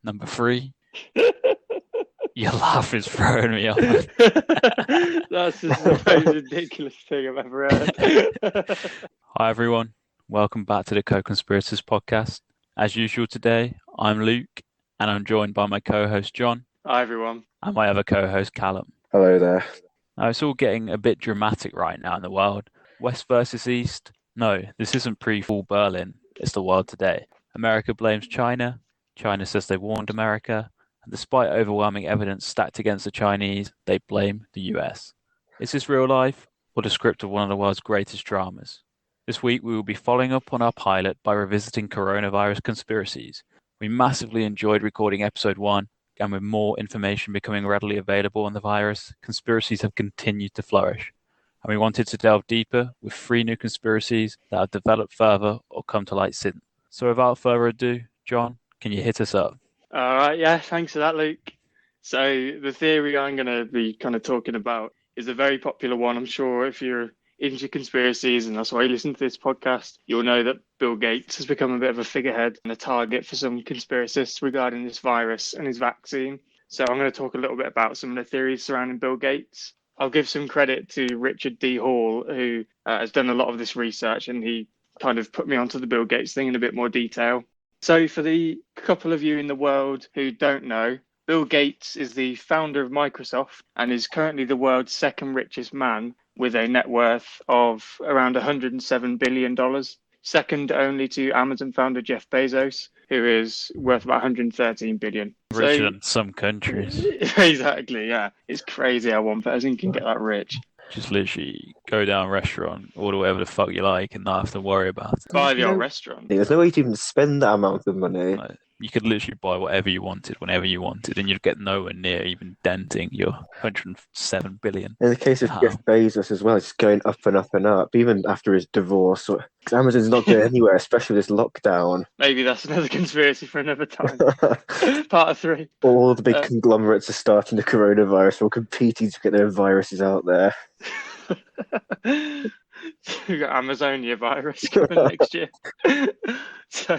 Number three, your laugh is throwing me off. That's just the most ridiculous thing I've ever heard. Hi, everyone. Welcome back to the Co-Conspirators podcast. As usual today, I'm Luke, and I'm joined by my co-host John Hi, everyone. and my other co-host Callum. Hello there. Now, it's all getting a bit dramatic right now in the world. West versus East. No, this isn't pre-fall Berlin. It's the world today. America blames China. China says they warned America. And despite overwhelming evidence stacked against the Chinese, they blame the US. Is this real life or the script of one of the world's greatest dramas? This week, we will be following up on our pilot by revisiting coronavirus conspiracies. We massively enjoyed recording episode 1, and with more information becoming readily available on the virus, conspiracies have continued to flourish. And we wanted to delve deeper with 3 new conspiracies that have developed further or come to light since. So without further ado, John, can you hit us up? All right, yeah, thanks for that, Luke. So the theory I'm going to be kind of talking about is a very popular one. I'm sure if you're into conspiracies, and that's why you listen to this podcast, you'll know that Bill Gates has become a bit of a figurehead and a target for some conspiracists regarding this virus and his vaccine. So I'm going to talk a little bit about some of the theories surrounding Bill Gates. I'll give some credit to Richard D. Hall, who has done a lot of this research, and he kind of put me onto the Bill Gates thing in a bit more detail. So for the couple of you in the world who don't know, Bill Gates is the founder of Microsoft and is currently the world's second richest man with a net worth of around $107 billion, second only to Amazon founder Jeff Bezos, who is worth about $113 billion. Richer than some countries. Exactly, yeah. It's crazy how one person can get that rich. Just literally go down a restaurant, order whatever the fuck you like, and not have to worry about it. Buy the old restaurant. There's no way to even spend that amount of money. Like, you could literally buy whatever you wanted, whenever you wanted, and you'd get nowhere near even denting your 107 billion. In the case of Jeff Bezos as well, it's going up and up and up, even after his divorce. Because Amazon's not going anywhere, especially with this lockdown. Maybe that's another conspiracy for another time. Part of 3. All the big conglomerates are starting the coronavirus or competing to get their viruses out there. We've got Amazonia virus coming next year. So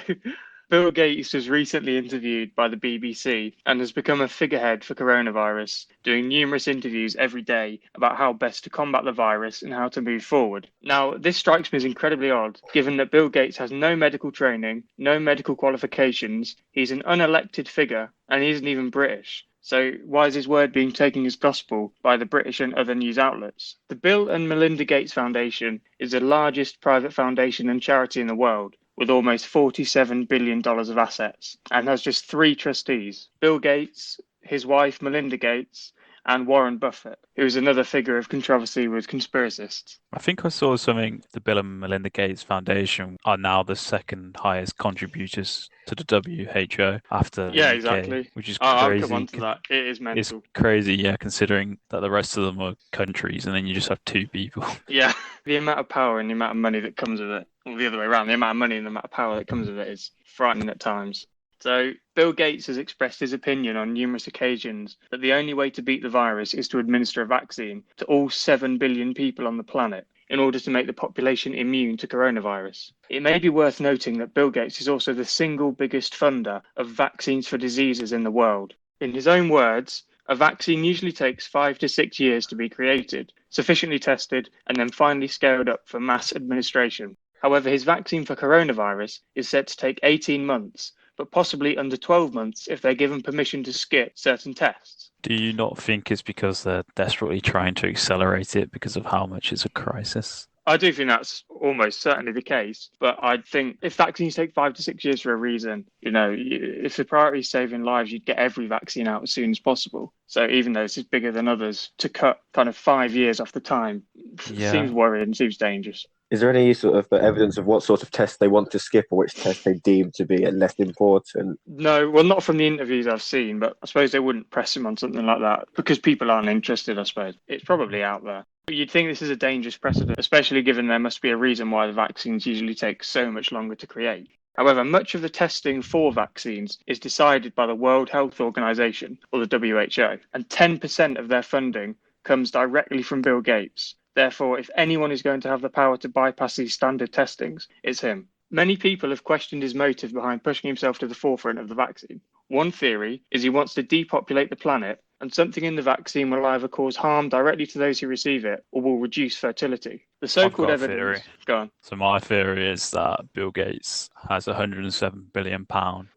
Bill Gates was recently interviewed by the BBC and has become a figurehead for coronavirus, doing numerous interviews every day about how best to combat the virus and how to move forward. Now, this strikes me as incredibly odd, given that Bill Gates has no medical training, no medical qualifications, he's an unelected figure, and he isn't even British. So why is his word being taken as gospel by the British and other news outlets? The Bill and Melinda Gates Foundation is the largest private foundation and charity in the world, with almost $47 billion of assets, and has just 3 trustees: Bill Gates, his wife Melinda Gates, and Warren Buffett, who is another figure of controversy with conspiracists. I think I saw something, the Bill and Melinda Gates Foundation are now the second highest contributors to the WHO after the UK, exactly. Which is crazy. I'll come on to that. It is mental. It's crazy, yeah, considering that the rest of them are countries and then you just have 2 people. Yeah, the amount of power and the amount of money that comes with it, or the other way around, the amount of money and the amount of power that comes with it is frightening at times. So Bill Gates has expressed his opinion on numerous occasions that the only way to beat the virus is to administer a vaccine to all 7 billion people on the planet in order to make the population immune to coronavirus. It may be worth noting that Bill Gates is also the single biggest funder of vaccines for diseases in the world. In his own words, a vaccine usually takes 5 to 6 years to be created, sufficiently tested, and then finally scaled up for mass administration. However, his vaccine for coronavirus is set to take 18 months, but possibly under 12 months if they're given permission to skip certain tests. Do you not think it's because they're desperately trying to accelerate it because of how much it's a crisis? I do think that's almost certainly the case, but I think if vaccines take 5 to 6 years for a reason, if the priority is saving lives, you'd get every vaccine out as soon as possible. So even though this is bigger than others, to cut kind of 5 years off the time seems worrying, seems dangerous. Is there any sort of evidence of what sort of tests they want to skip or which tests they deem to be less important? No, well, not from the interviews I've seen, but I suppose they wouldn't press him on something like that because people aren't interested, I suppose. It's probably out there. But you'd think this is a dangerous precedent, especially given there must be a reason why the vaccines usually take so much longer to create. However, much of the testing for vaccines is decided by the World Health Organization, or the WHO, and 10% of their funding comes directly from Bill Gates. Therefore, if anyone is going to have the power to bypass these standard testings, it's him. Many people have questioned his motive behind pushing himself to the forefront of the vaccine. One theory is he wants to depopulate the planet, and something in the vaccine will either cause harm directly to those who receive it or will reduce fertility. The so-called got a evidence. theory. Go on. So my theory is that Bill Gates has £107 billion,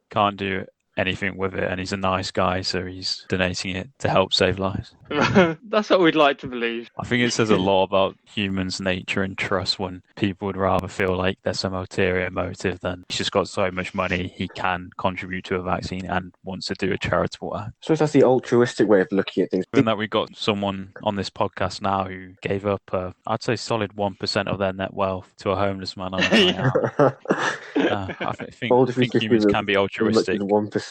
can't do anything with it, and he's a nice guy, so he's donating it to help save lives. That's what we'd like to believe. I think it says a lot about humans' nature and trust when people would rather feel like there's some ulterior motive than he's just got so much money he can contribute to a vaccine and wants to do a charitable act. So that's the altruistic way of looking at things. Given that we got someone on this podcast now who gave up, I'd say, solid 1% of their net wealth to a homeless man on a night out. I think humans can be altruistic. 1%.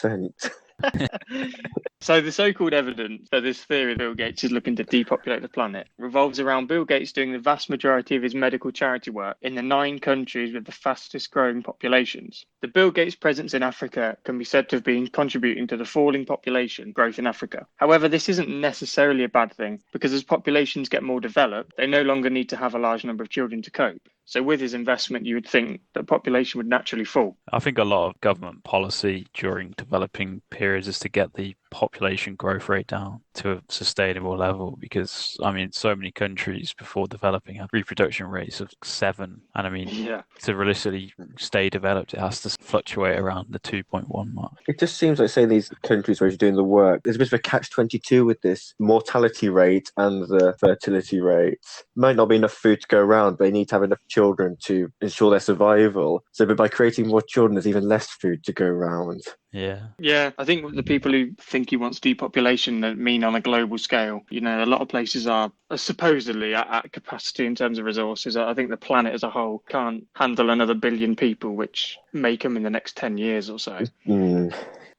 So the so-called evidence that this theory Bill Gates is looking to depopulate the planet revolves around Bill Gates doing the vast majority of his medical charity work in the 9 countries with the fastest growing populations. The Bill Gates presence in Africa can be said to have been contributing to the falling population growth in Africa. However, this isn't necessarily a bad thing, because as populations get more developed, they no longer need to have a large number of children to cope. So with his investment, you would think the population would naturally fall. I think a lot of government policy during developing periods is to get the population growth rate down to a sustainable level, because so many countries before developing have reproduction rates of 7, and to realistically stay developed it has to fluctuate around the 2.1 mark. It just seems like, say, these countries where you're doing the work, there's a bit of a catch-22 with this mortality rate and the fertility rate. Might not be enough food to go around, but they need to have enough children to ensure their survival. So but by creating more children, there's even less food to go around. Yeah, I think the people who think he wants depopulation mean on a global scale. A lot of places are supposedly at capacity in terms of resources. I think the planet as a whole can't handle another billion people, which may come in the next 10 years or so.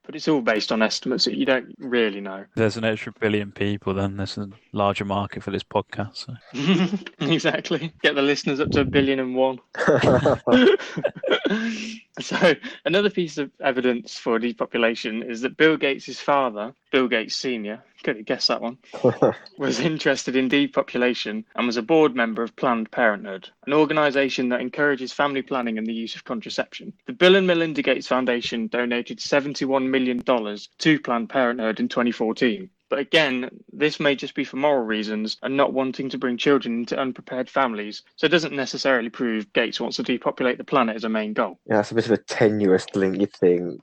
But it's all based on estimates that you don't really know. If there's an extra billion people, then there's a larger market for this podcast. So. Exactly. Get the listeners up to 1,000,000,001. So another piece of evidence for depopulation is that Bill Gates' father, Bill Gates Sr., could have guessed that one, was interested in depopulation and was a board member of Planned Parenthood, an organisation that encourages family planning and the use of contraception. The Bill and Melinda Gates Foundation donated $71 million to Planned Parenthood in 2014. But again, this may just be for moral reasons and not wanting to bring children into unprepared families. So it doesn't necessarily prove Gates wants to depopulate the planet as a main goal. Yeah, that's a bit of a tenuous link, you think.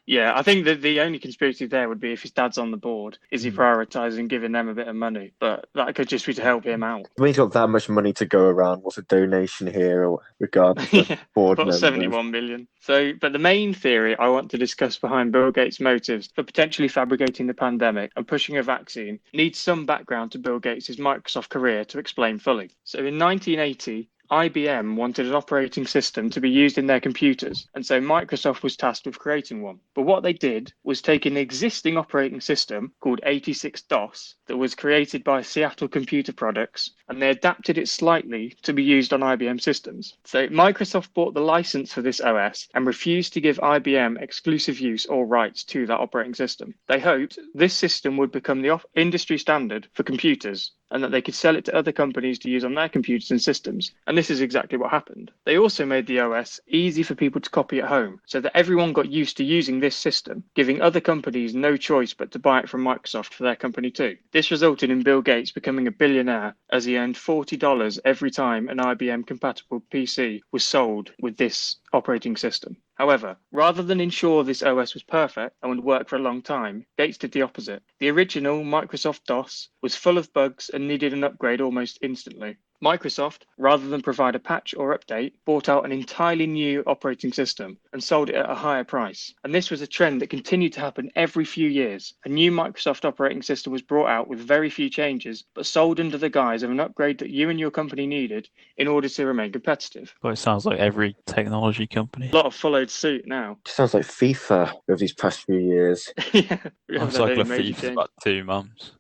Yeah, I think that the only conspiracy there would be if his dad's on the board, is he prioritising giving them a bit of money? But that could just be to help him out. When he's got that much money to go around, what's a donation here, or regardless of board members? 71 million. But the main theory I want to discuss behind Bill Gates' motives for potentially fabricating the pandemic and pushing a vaccine needs some background to Bill Gates' Microsoft career to explain fully. So in 1980, IBM wanted an operating system to be used in their computers, and so Microsoft was tasked with creating one. But what they did was take an existing operating system called 86-DOS that was created by Seattle Computer Products, and they adapted it slightly to be used on IBM systems. So Microsoft bought the license for this OS and refused to give IBM exclusive use or rights to that operating system. They hoped this system would become the industry standard for computers, and that they could sell it to other companies to use on their computers and systems. And this is exactly what happened. They also made the OS easy for people to copy at home, so that everyone got used to using this system, giving other companies no choice but to buy it from Microsoft for their company too. This resulted in Bill Gates becoming a billionaire, as he earned $40 every time an IBM-compatible PC was sold with this operating system. However, rather than ensure this OS was perfect and would work for a long time, Gates did the opposite. The original Microsoft DOS was full of bugs and needed an upgrade almost instantly. Microsoft, rather than provide a patch or update, bought out an entirely new operating system and sold it at a higher price. And this was a trend that continued to happen every few years. A new Microsoft operating system was brought out with very few changes, but sold under the guise of an upgrade that you and your company needed in order to remain competitive. Well, it sounds like every technology company. A lot of followed suit now. It sounds like FIFA over these past few years. Yeah, I'm cycling of FIFA for about 2 months.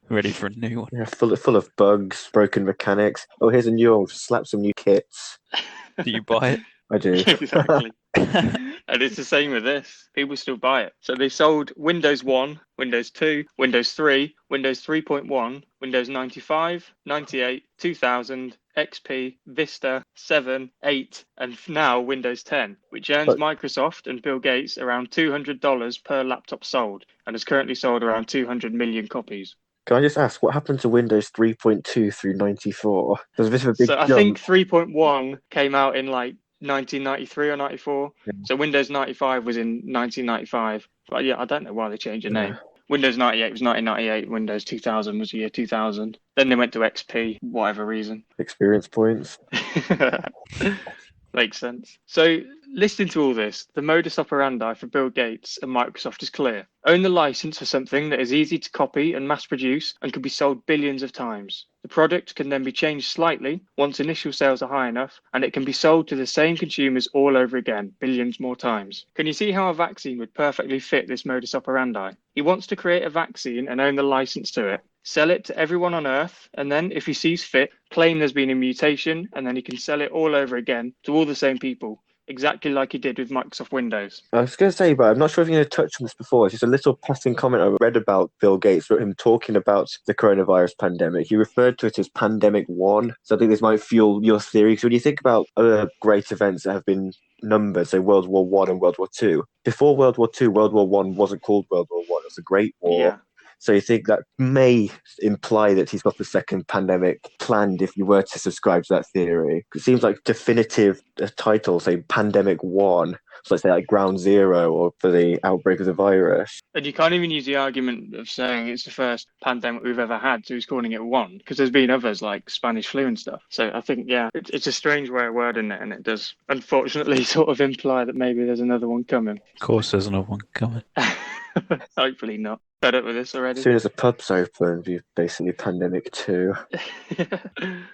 Ready for a new one. Yeah, full of bugs, broken mechanics. Oh, here's a new one. Slap some new kits. Do you buy it? I do. Exactly. And it's the same with this. People still buy it. So they sold Windows 1, Windows 2, Windows 3, Windows 3.1, Windows 95, 98, 2000, XP, Vista, 7, 8, and now Windows 10, which earns But- Microsoft and Bill Gates around $200 per laptop sold and has currently sold around 200 million copies. Can I just ask, what happened to Windows 3.2 through 94? There's a bit of a big So I jump. think 3.1 came out in like 1993 or 94. Yeah. So Windows 95 was in 1995. But yeah, I don't know why they changed the name. Yeah. Windows 98 was 1998. Windows 2000 was the year 2000. Then they went to XP, whatever reason. Experience points. Makes sense. So, listening to all this, the modus operandi for Bill Gates and Microsoft is clear. Own the license for something that is easy to copy and mass produce and can be sold billions of times. The product can then be changed slightly once initial sales are high enough, and it can be sold to the same consumers all over again, billions more times. Can you see how a vaccine would perfectly fit this modus operandi? He wants to create a vaccine and own the license to it. Sell it to everyone on Earth, and then, if he sees fit, claim there's been a mutation, and then he can sell it all over again to all the same people, exactly like he did with Microsoft Windows. I was going to say, but I'm not sure if you're going to touch on this before. It's just a little passing comment I read about Bill Gates, him talking about the coronavirus pandemic. He referred to it as Pandemic 1. So I think this might fuel your theory. So when you think about other great events that have been numbered, say World War One and World War Two, before World War Two, World War One wasn't called World War One. It was the Great War. Yeah. So you think that may imply that he's got the second pandemic planned if you were to subscribe to that theory. It seems like definitive title, say Pandemic 1, so let's say like Ground Zero or for the outbreak of the virus. And you can't even use the argument of saying it's the first pandemic we've ever had, so he's calling it one, because there's been others like Spanish flu and stuff. So I think, yeah, it's a strange way of wording it, and it does unfortunately sort of imply that maybe there's another one coming. Of course, there's another one coming. Hopefully not. Fed up with this already. As soon as the pubs open, we've basically Pandemic 2.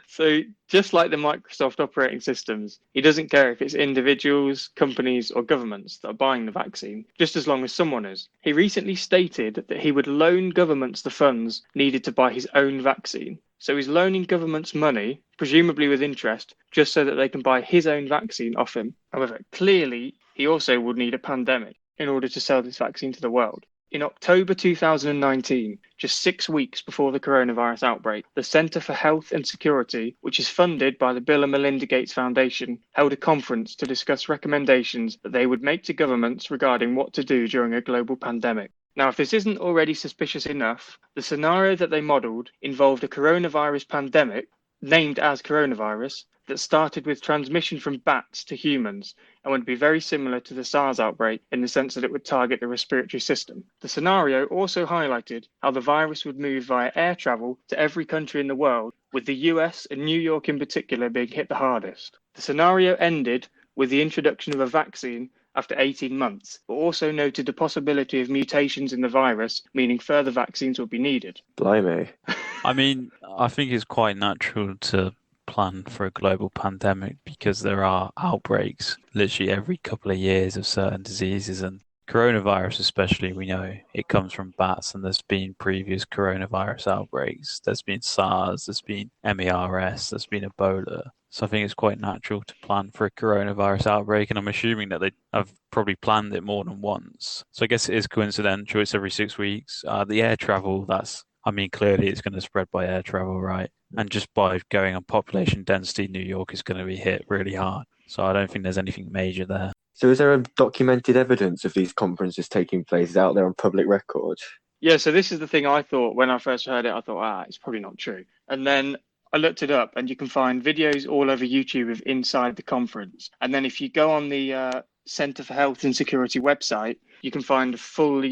So just like the Microsoft operating systems, he doesn't care if it's individuals, companies, or governments that are buying the vaccine, just as long as someone is. He recently stated that he would loan governments the funds needed to buy his own vaccine. So he's loaning governments money, presumably with interest, just so that they can buy his own vaccine off him. However, clearly, he also would need a pandemic in order to sell this vaccine to the world. In October 2019, just 6 weeks before the coronavirus outbreak, the Centre for Health and Security, which is funded by the Bill and Melinda Gates Foundation, held a conference to discuss recommendations that they would make to governments regarding what to do during a global pandemic. Now, if this isn't already suspicious enough, the scenario that they modelled involved a coronavirus pandemic, named as coronavirus, that started with transmission from bats to humans and would be very similar to the SARS outbreak in the sense that it would target the respiratory system. The scenario also highlighted how the virus would move via air travel to every country in the world, with the US and New York in particular being hit the hardest. The scenario ended with the introduction of a vaccine after 18 months, but also noted the possibility of mutations in the virus, meaning further vaccines will be needed. Blimey. I mean, I think it's quite natural to plan for a global pandemic because there are outbreaks literally every couple of years of certain diseases, and coronavirus especially, we know it comes from bats, and there's been previous coronavirus outbreaks. There's been SARS, there's been MERS, there's been Ebola. So I think it's quite natural to plan for a coronavirus outbreak, and I'm assuming that they have probably planned it more than once. So I guess it is coincidental. It's every 6 weeks. The air travel, clearly it's going to spread by air travel, right? And just by going on population density, New York is going to be hit really hard. So I don't think there's anything major there. So is there a documented evidence of these conferences taking place out there on public record? Yeah, so this is the thing I thought when I first heard it. I thought, it's probably not true. And then I looked it up, and you can find videos all over YouTube of inside the conference. And then if you go on the Centre for Health and Security website, you can find full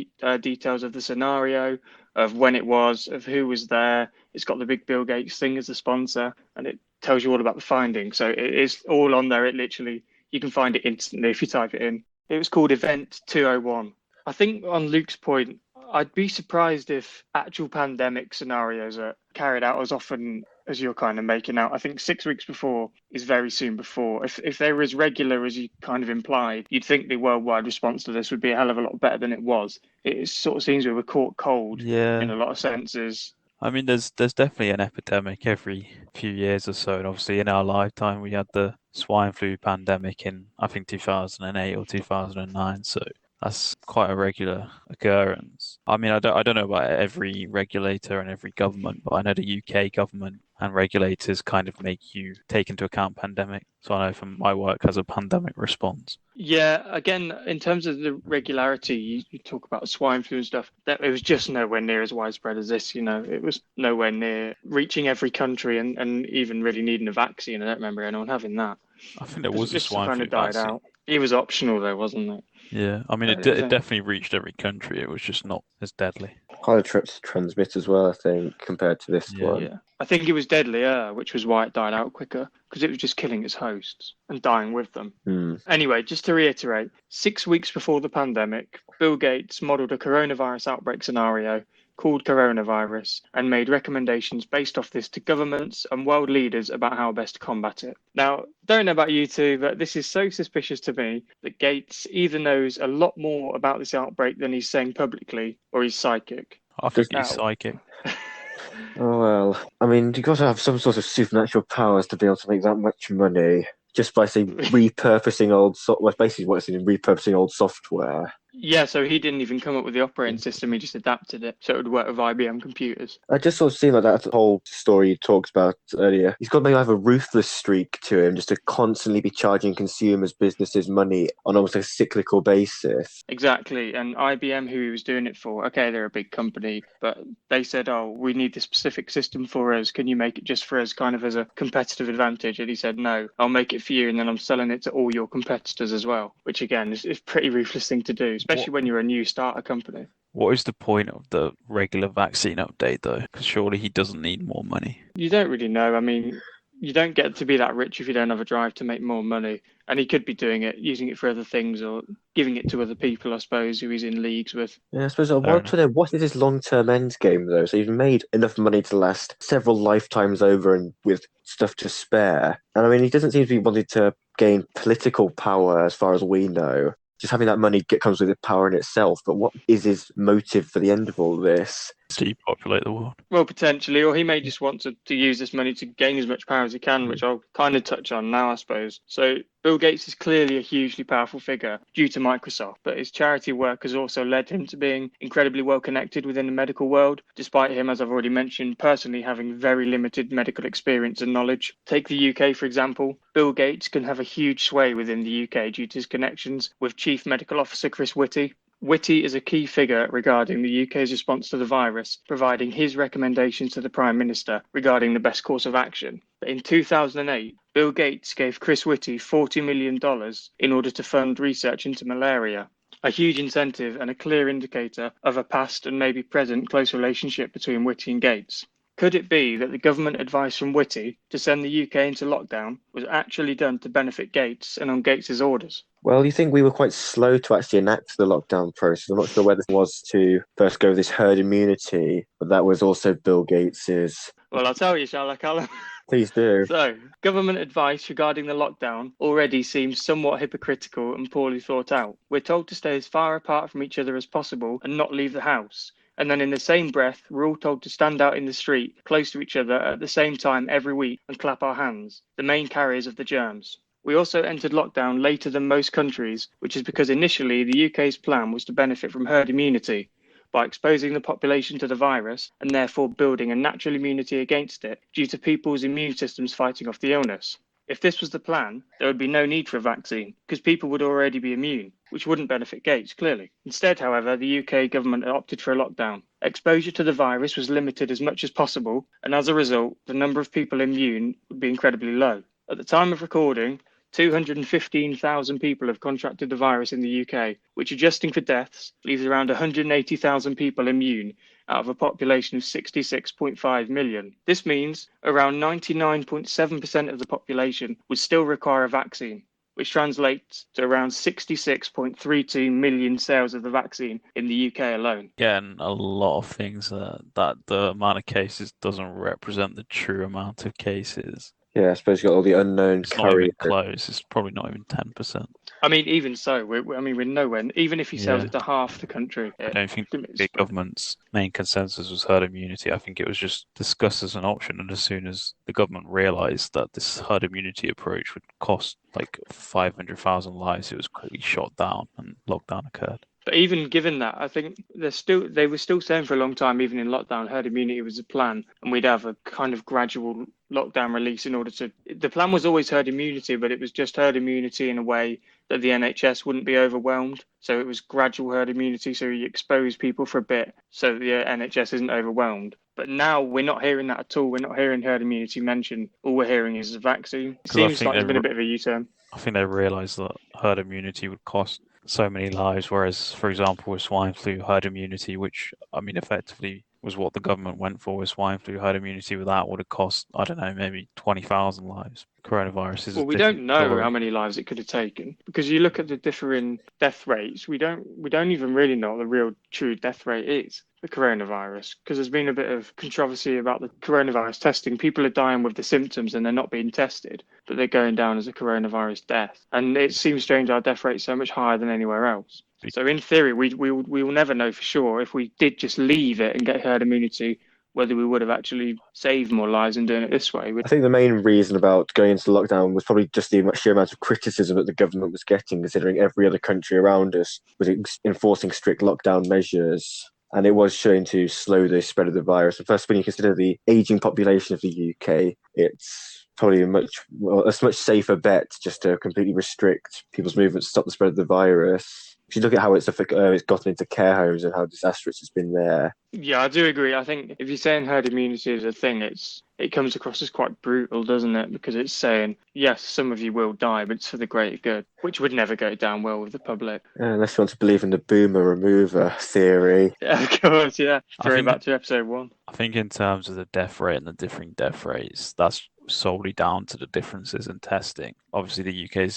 details of the scenario, of when it was, of who was there. It's got the big Bill Gates thing as a sponsor, and it tells you all about the findings. So it is all on there. You can find it instantly if you type it in. It was called Event 201. I think on Luke's point, I'd be surprised if actual pandemic scenarios are carried out as often as you're kind of making out. I think 6 weeks before is very soon before. If they were as regular as you kind of implied, you'd think the worldwide response to this would be a hell of a lot better than it was. It sort of seems we were caught cold in a lot of senses. I mean, there's definitely an epidemic every few years or so, and obviously in our lifetime we had the swine flu pandemic in I think 2008 or 2009, so that's quite a regular occurrence. I mean, I don't know about every regulator and every government, but I know the UK government and regulators kind of make you take into account pandemic. So I know from my work as a pandemic response. Yeah, again, in terms of the regularity, you talk about swine flu and stuff, that it was just nowhere near as widespread as this, It was nowhere near reaching every country and even really needing a vaccine. I don't remember anyone having that I think there because it was a just swine kind flu of died vaccine. out. It was optional though, wasn't it? Yeah, I mean, I it think. definitely reached every country. It was just not as deadly. Harder trips to transmit as well, I think, compared to this Yeah. one. Yeah, I think it was deadlier, which was why it died out quicker because it was just killing its hosts and dying with them. Anyway, just to reiterate, 6 weeks before the pandemic, Bill Gates modelled a coronavirus outbreak scenario called coronavirus and made recommendations based off this to governments and world leaders about how best to combat it. Now, don't know about you two, but this is so suspicious to me that Gates either knows a lot more about this outbreak than he's saying publicly or he's psychic. I think he's Now, psychic. Oh well, I mean, you've got to have some sort of supernatural powers to be able to make that much money just by, say, repurposing old well, basically what it's in repurposing old software. yeah, so he didn't even come up with the operating system, he just adapted it so it would work with IBM computers. I just sort of seem like that whole story you talked about earlier. He's got maybe have a ruthless streak to him, just to constantly be charging consumers, businesses money on almost a cyclical basis. Exactly, and IBM, who he was doing it for, okay, they're a big company, but they said, oh, we need this specific system for us. Can you make it just for us, kind of as a competitive advantage? And he said, no, I'll make it for you, and then I'm selling it to all your competitors as well, which again is a pretty ruthless thing to do, especially when you're a new starter company. What is the point of the regular vaccine update, though? Because surely he doesn't need more money. You don't really know. I mean, you don't get to be that rich if you don't have a drive to make more money. And he could be doing it, using it for other things or giving it to other people, I suppose, who he's in leagues with. Yeah, I suppose I want to know, what is his long-term end game, though? So he's made enough money to last several lifetimes over and with stuff to spare. And I mean, he doesn't seem to be wanting to gain political power as far as we know. Just having that money comes with the power in itself. But what is his motive for the end of all this? To depopulate the world. Well, potentially, or he may just want to use this money to gain as much power as he can, which I'll kind of touch on now, I suppose. So Bill Gates is clearly a hugely powerful figure due to Microsoft, but his charity work has also led him to being incredibly well connected within the medical world, despite him, as I've already mentioned, personally having very limited medical experience and knowledge. Take the UK, for example. Bill Gates can have a huge sway within the UK due to his connections with Chief Medical Officer Chris Whitty. Whitty is a key figure regarding the UK's response to the virus, providing his recommendations to the Prime Minister regarding the best course of action. But in 2008, Bill Gates gave Chris Whitty $40 million in order to fund research into malaria, a huge incentive and a clear indicator of a past and maybe present close relationship between Whitty and Gates. Could it be that the government advice from Whitty to send the UK into lockdown was actually done to benefit Gates and on Gates's orders? Well, you think we were quite slow to actually enact the lockdown process. I'm not sure whether it was to first go with this herd immunity, but that was also Bill Gates's. Well, I'll tell you, shall I, Callum? Please do. So, government advice regarding the lockdown already seems somewhat hypocritical and poorly thought out. We're told to stay as far apart from each other as possible and not leave the house. And then in the same breath, we're all told to stand out in the street, close to each other at the same time every week and clap our hands, the main carriers of the germs. We also entered lockdown later than most countries, which is because initially the UK's plan was to benefit from herd immunity by exposing the population to the virus and therefore building a natural immunity against it due to people's immune systems fighting off the illness. If this was the plan, there would be no need for a vaccine because people would already be immune, which wouldn't benefit Gates, clearly. Instead, however, the UK government opted for a lockdown. Exposure to the virus was limited as much as possible, and as a result, the number of people immune would be incredibly low. At the time of recording, 215,000 people have contracted the virus in the UK, which, adjusting for deaths, leaves around 180,000 people immune out of a population of 66.5 million. This means around 99.7% of the population would still require a vaccine, which translates to around 66.32 million sales of the vaccine in the UK alone. Again, a lot of things that the amount of cases doesn't represent the true amount of cases. Yeah, I suppose you got all the unknown It's not even couriers. close. It's probably not even 10%. I mean, even so, we're nowhere. Even if he sells Yeah. it to half the country, I don't think the government's main consensus was herd immunity. I think it was just discussed as an option, and as soon as the government realised that this herd immunity approach would cost like 500,000 lives, it was quickly shot down and lockdown occurred. But even given that, I think they were still saying for a long time, even in lockdown, herd immunity was a plan, and we'd have a kind of gradual lockdown release in order to. The plan was always herd immunity, but it was just herd immunity in a way that the NHS wouldn't be overwhelmed. So it was gradual herd immunity, so you expose people for a bit, so the NHS isn't overwhelmed. But now we're not hearing that at all. We're not hearing herd immunity mentioned. All we're hearing is a vaccine. It seems like there's been a bit of a U-turn. I think they realised that herd immunity would cost so many lives, whereas, for example, with swine flu, herd immunity, which, I mean, effectively was what the government went for with swine flu, herd immunity with that would have cost, I don't know, maybe 20,000 lives. Coronavirus is Well, we don't know how many lives it could have taken because you look at the differing death rates. We don't even really know what the real true death rate is for coronavirus because there's been a bit of controversy about the coronavirus testing. People are dying with the symptoms and they're not being tested, but they're going down as a coronavirus death. And it seems strange our death rate is so much higher than anywhere else. So in theory, we will never know for sure if we did just leave it and get herd immunity, whether we would have actually saved more lives in doing it this way. I think the main reason about going into lockdown was probably just the sheer amount of criticism that the government was getting, considering every other country around us was enforcing strict lockdown measures. And it was shown to slow the spread of the virus. And first, when you consider the ageing population of the UK, it's probably a much safer bet just to completely restrict people's movement to stop the spread of the virus. If you look at how it's gotten into care homes and how disastrous it's been there. Yeah, I do agree. I think if you're saying herd immunity is a thing, it comes across as quite brutal, doesn't it? Because it's saying, yes, some of you will die, but it's for the greater good, which would never go down well with the public. Unless you want to believe in the boomer remover theory. Yeah, of course, yeah. Throwing back to episode 1. I think in terms of the death rate and the differing death rates, that's solely down to the differences in testing. Obviously, the UK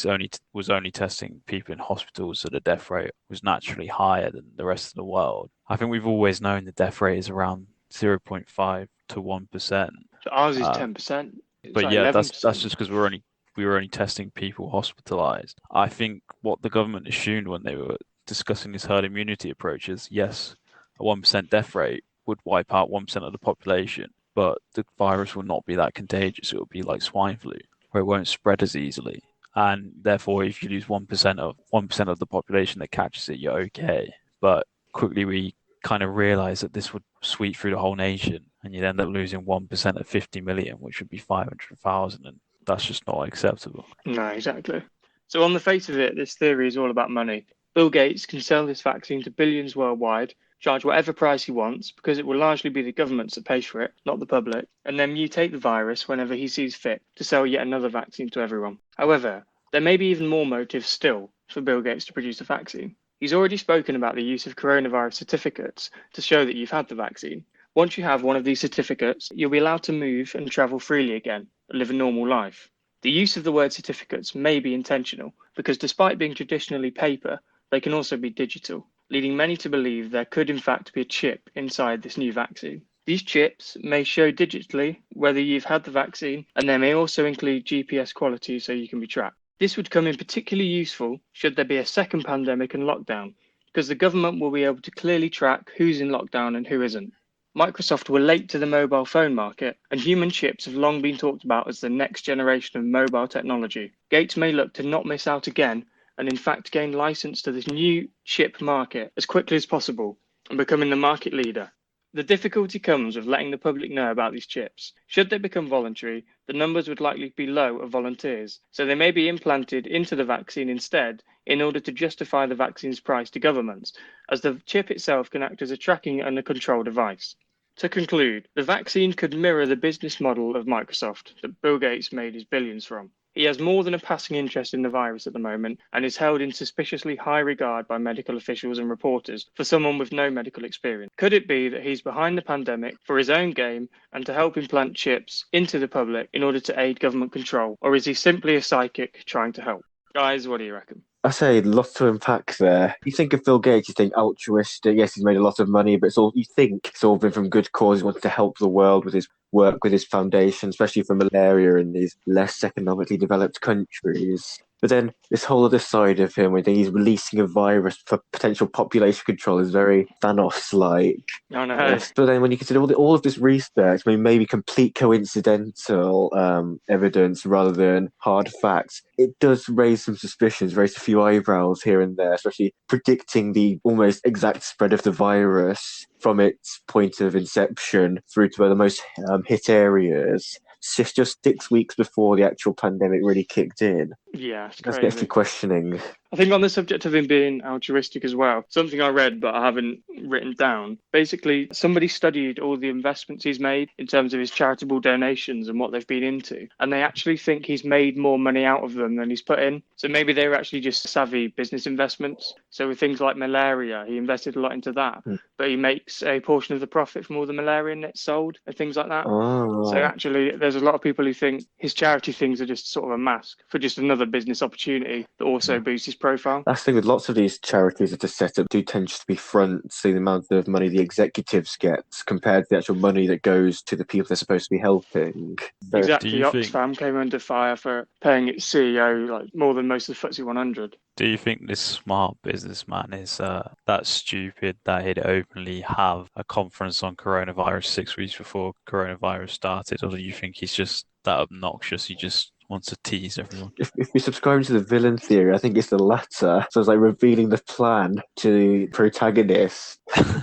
was only testing people in hospitals, so the death rate was naturally higher than the rest of the world. I think we've always known the death rate is around 0.5 to 1%. So ours is 10%. But like yeah, 11%. that's just because we were only testing people hospitalized. I think what the government assumed when they were discussing this herd immunity approach is, yes, a 1% death rate would wipe out 1% of the population, but the virus will not be that contagious. It will be like swine flu, where it won't spread as easily. And therefore, if you lose 1% of the population that catches it, you're okay. But quickly we kind of realized that this would sweep through the whole nation, and you'd end up losing 1% of 50 million, which would be 500,000, and that's just not acceptable. No, exactly. So on the face of it, this theory is all about money. Bill Gates can sell this vaccine to billions worldwide, charge whatever price he wants, because it will largely be the governments that pays for it, not the public, and then mutate the virus whenever he sees fit to sell yet another vaccine to everyone. However, there may be even more motives still for Bill Gates to produce a vaccine. He's already spoken about the use of coronavirus certificates to show that you've had the vaccine. Once you have one of these certificates, you'll be allowed to move and travel freely again and live a normal life. The use of the word certificates may be intentional, because despite being traditionally paper, they can also be digital, leading many to believe there could in fact be a chip inside this new vaccine. These chips may show digitally whether you've had the vaccine, and they may also include GPS quality so you can be tracked. This would come in particularly useful should there be a second pandemic and lockdown, because the government will be able to clearly track who's in lockdown and who isn't. Microsoft were late to the mobile phone market, and human chips have long been talked about as the next generation of mobile technology. Gates may look to not miss out again, and in fact gain license to this new chip market as quickly as possible and becoming the market leader. The difficulty comes with letting the public know about these chips. Should they become voluntary, the numbers would likely be low of volunteers, so they may be implanted into the vaccine instead in order to justify the vaccine's price to governments, as the chip itself can act as a tracking and a control device. To conclude, the vaccine could mirror the business model of Microsoft that Bill Gates made his billions from. He has more than a passing interest in the virus at the moment and is held in suspiciously high regard by medical officials and reporters for someone with no medical experience. Could it be that he's behind the pandemic for his own game and to help implant chips into the public in order to aid government control, or is he simply a psychic trying to help? Guys, what do you reckon? I say lots to unpack there. You think of Bill Gates, you think altruistic. Yes, he's made a lot of money, but it's all you think it's all been from good cause. He wants to help the world with his work, with his foundation, especially for malaria in these less economically developed countries. But then this whole other side of him, where he's releasing a virus for potential population control, is very Thanos-like. I know. But then when you consider all of this research, I mean, maybe complete coincidental evidence rather than hard facts, it does raise some suspicions, raise a few eyebrows here and there, especially predicting the almost exact spread of the virus from its point of inception through to the most hit areas. Just 6 weeks before the actual pandemic really kicked in. Yeah, it's That crazy. gets to questioning. I think on the subject of him being altruistic as well, something I read but I haven't written down. Basically, somebody studied all the investments he's made in terms of his charitable donations and what they've been into, and they actually think he's made more money out of them than he's put in. So maybe they were actually just savvy business investments. So with things like malaria, he invested a lot into that, but he makes a portion of the profit from all the malaria nets sold and things like that. Oh. So actually, there's a lot of people who think his charity things are just sort of a mask for just another business opportunity that also boosts his profile. That's the thing with lots of these charities that are set up do tend to be front, see the amount of money the executives get compared to the actual money that goes to the people they're supposed to be helping. So, Exactly. Do you think- Oxfam came under fire for paying its CEO like more than most of the FTSE 100. Do you think this smart businessman is that stupid that he'd openly have a conference on coronavirus 6 weeks before coronavirus started, or do you think he's just that obnoxious? He just wants to tease everyone. if we subscribe to the villain theory, I think it's the latter. So it's like revealing the plan to the protagonist.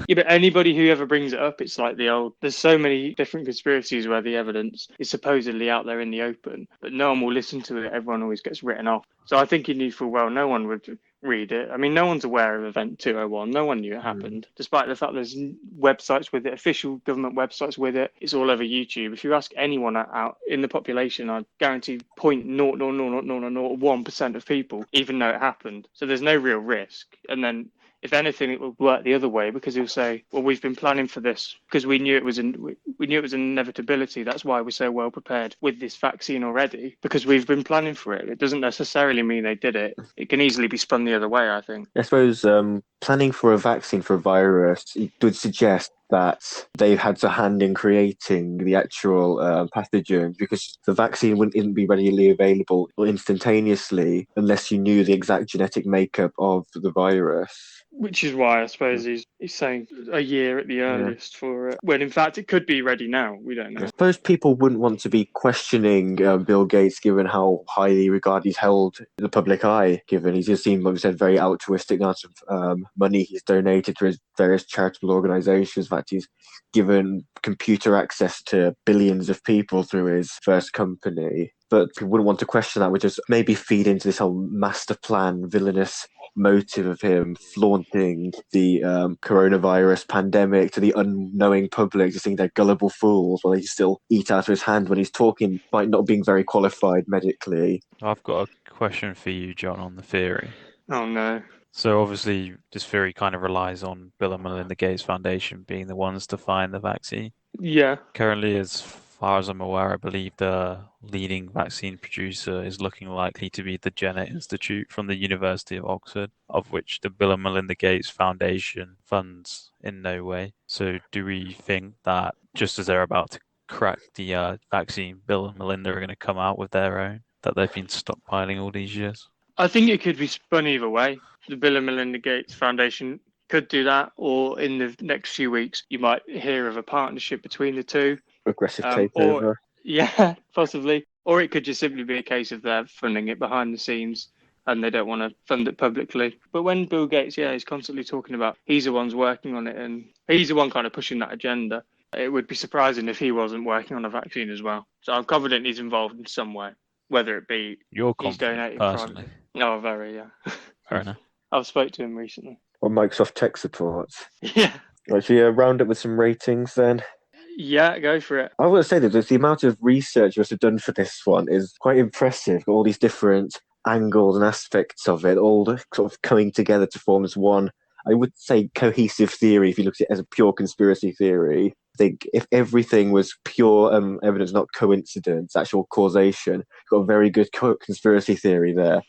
Yeah, but anybody who ever brings it up, it's like the old. There's so many different conspiracies where the evidence is supposedly out there in the open, but no one will listen to it. Everyone always gets written off. So I think he knew full well no one would read it. I mean, no one's aware of Event 201. No one knew it happened, despite the fact there's websites with it, official government websites with it. It's all over YouTube. If you ask anyone out in the population, I guarantee 0.00001% of people even know it happened. So there's no real risk. And then if anything, it will work the other way because he'll say, "Well, we've been planning for this because we knew it was an inevitability. That's why we're so well prepared with this vaccine already because we've been planning for it." It doesn't necessarily mean they did it. It can easily be spun the other way, I think. I suppose planning for a vaccine for a virus it would suggest that they've had a hand in creating the actual pathogen because the vaccine wouldn't be readily available instantaneously unless you knew the exact genetic makeup of the virus. Which is why I suppose he's saying a year at the earliest for it, when in fact it could be ready now. We don't know. I suppose people wouldn't want to be questioning Bill Gates given how highly regarded he's held in the public eye, given he's just seen, like we said, very altruistic amounts of money he's donated to his various charitable organisations. In fact, he's given computer access to billions of people through his first company. But people wouldn't want to question that, which just maybe feed into this whole Masterplan villainous motive of him flaunting the coronavirus pandemic to the unknowing public, just think they're gullible fools while they still eat out of his hand when he's talking, by not being very qualified medically. I've got a question for you, John, on the theory. Oh no. So obviously this theory kind of relies on Bill and Melinda Gates Foundation being the ones to find the vaccine. Yeah. Currently, as far as I'm aware, I believe the leading vaccine producer is looking likely to be the Jenner Institute from the University of Oxford, of which the Bill and Melinda Gates Foundation funds in no way. So do we think that just as they're about to crack the vaccine, Bill and Melinda are going to come out with their own, that they've been stockpiling all these years? I think it could be spun either way. The Bill and Melinda Gates Foundation could do that, or in the next few weeks, you might hear of a partnership between the two. Aggressive takeover. Yeah, possibly. Or it could just simply be a case of they're funding it behind the scenes and they don't want to fund it publicly. But when Bill Gates, is constantly talking about he's the one's working on it and he's the one kind of pushing that agenda, it would be surprising if he wasn't working on a vaccine as well. So I'm confident he's involved in some way, whether it be You're he's confident donating personally. privately. Oh, very, yeah. Fair enough. I've spoke to him recently. Or Microsoft tech support. Yeah. Right, should we round up with some ratings then? Yeah, go for it. I would say that the amount of research was done for this one is quite impressive. All these different angles and aspects of it, all sort of coming together to form this one, I would say, cohesive theory if you look at it as a pure conspiracy theory. I think if everything was pure evidence, not coincidence, actual causation, you've got a very good conspiracy theory there.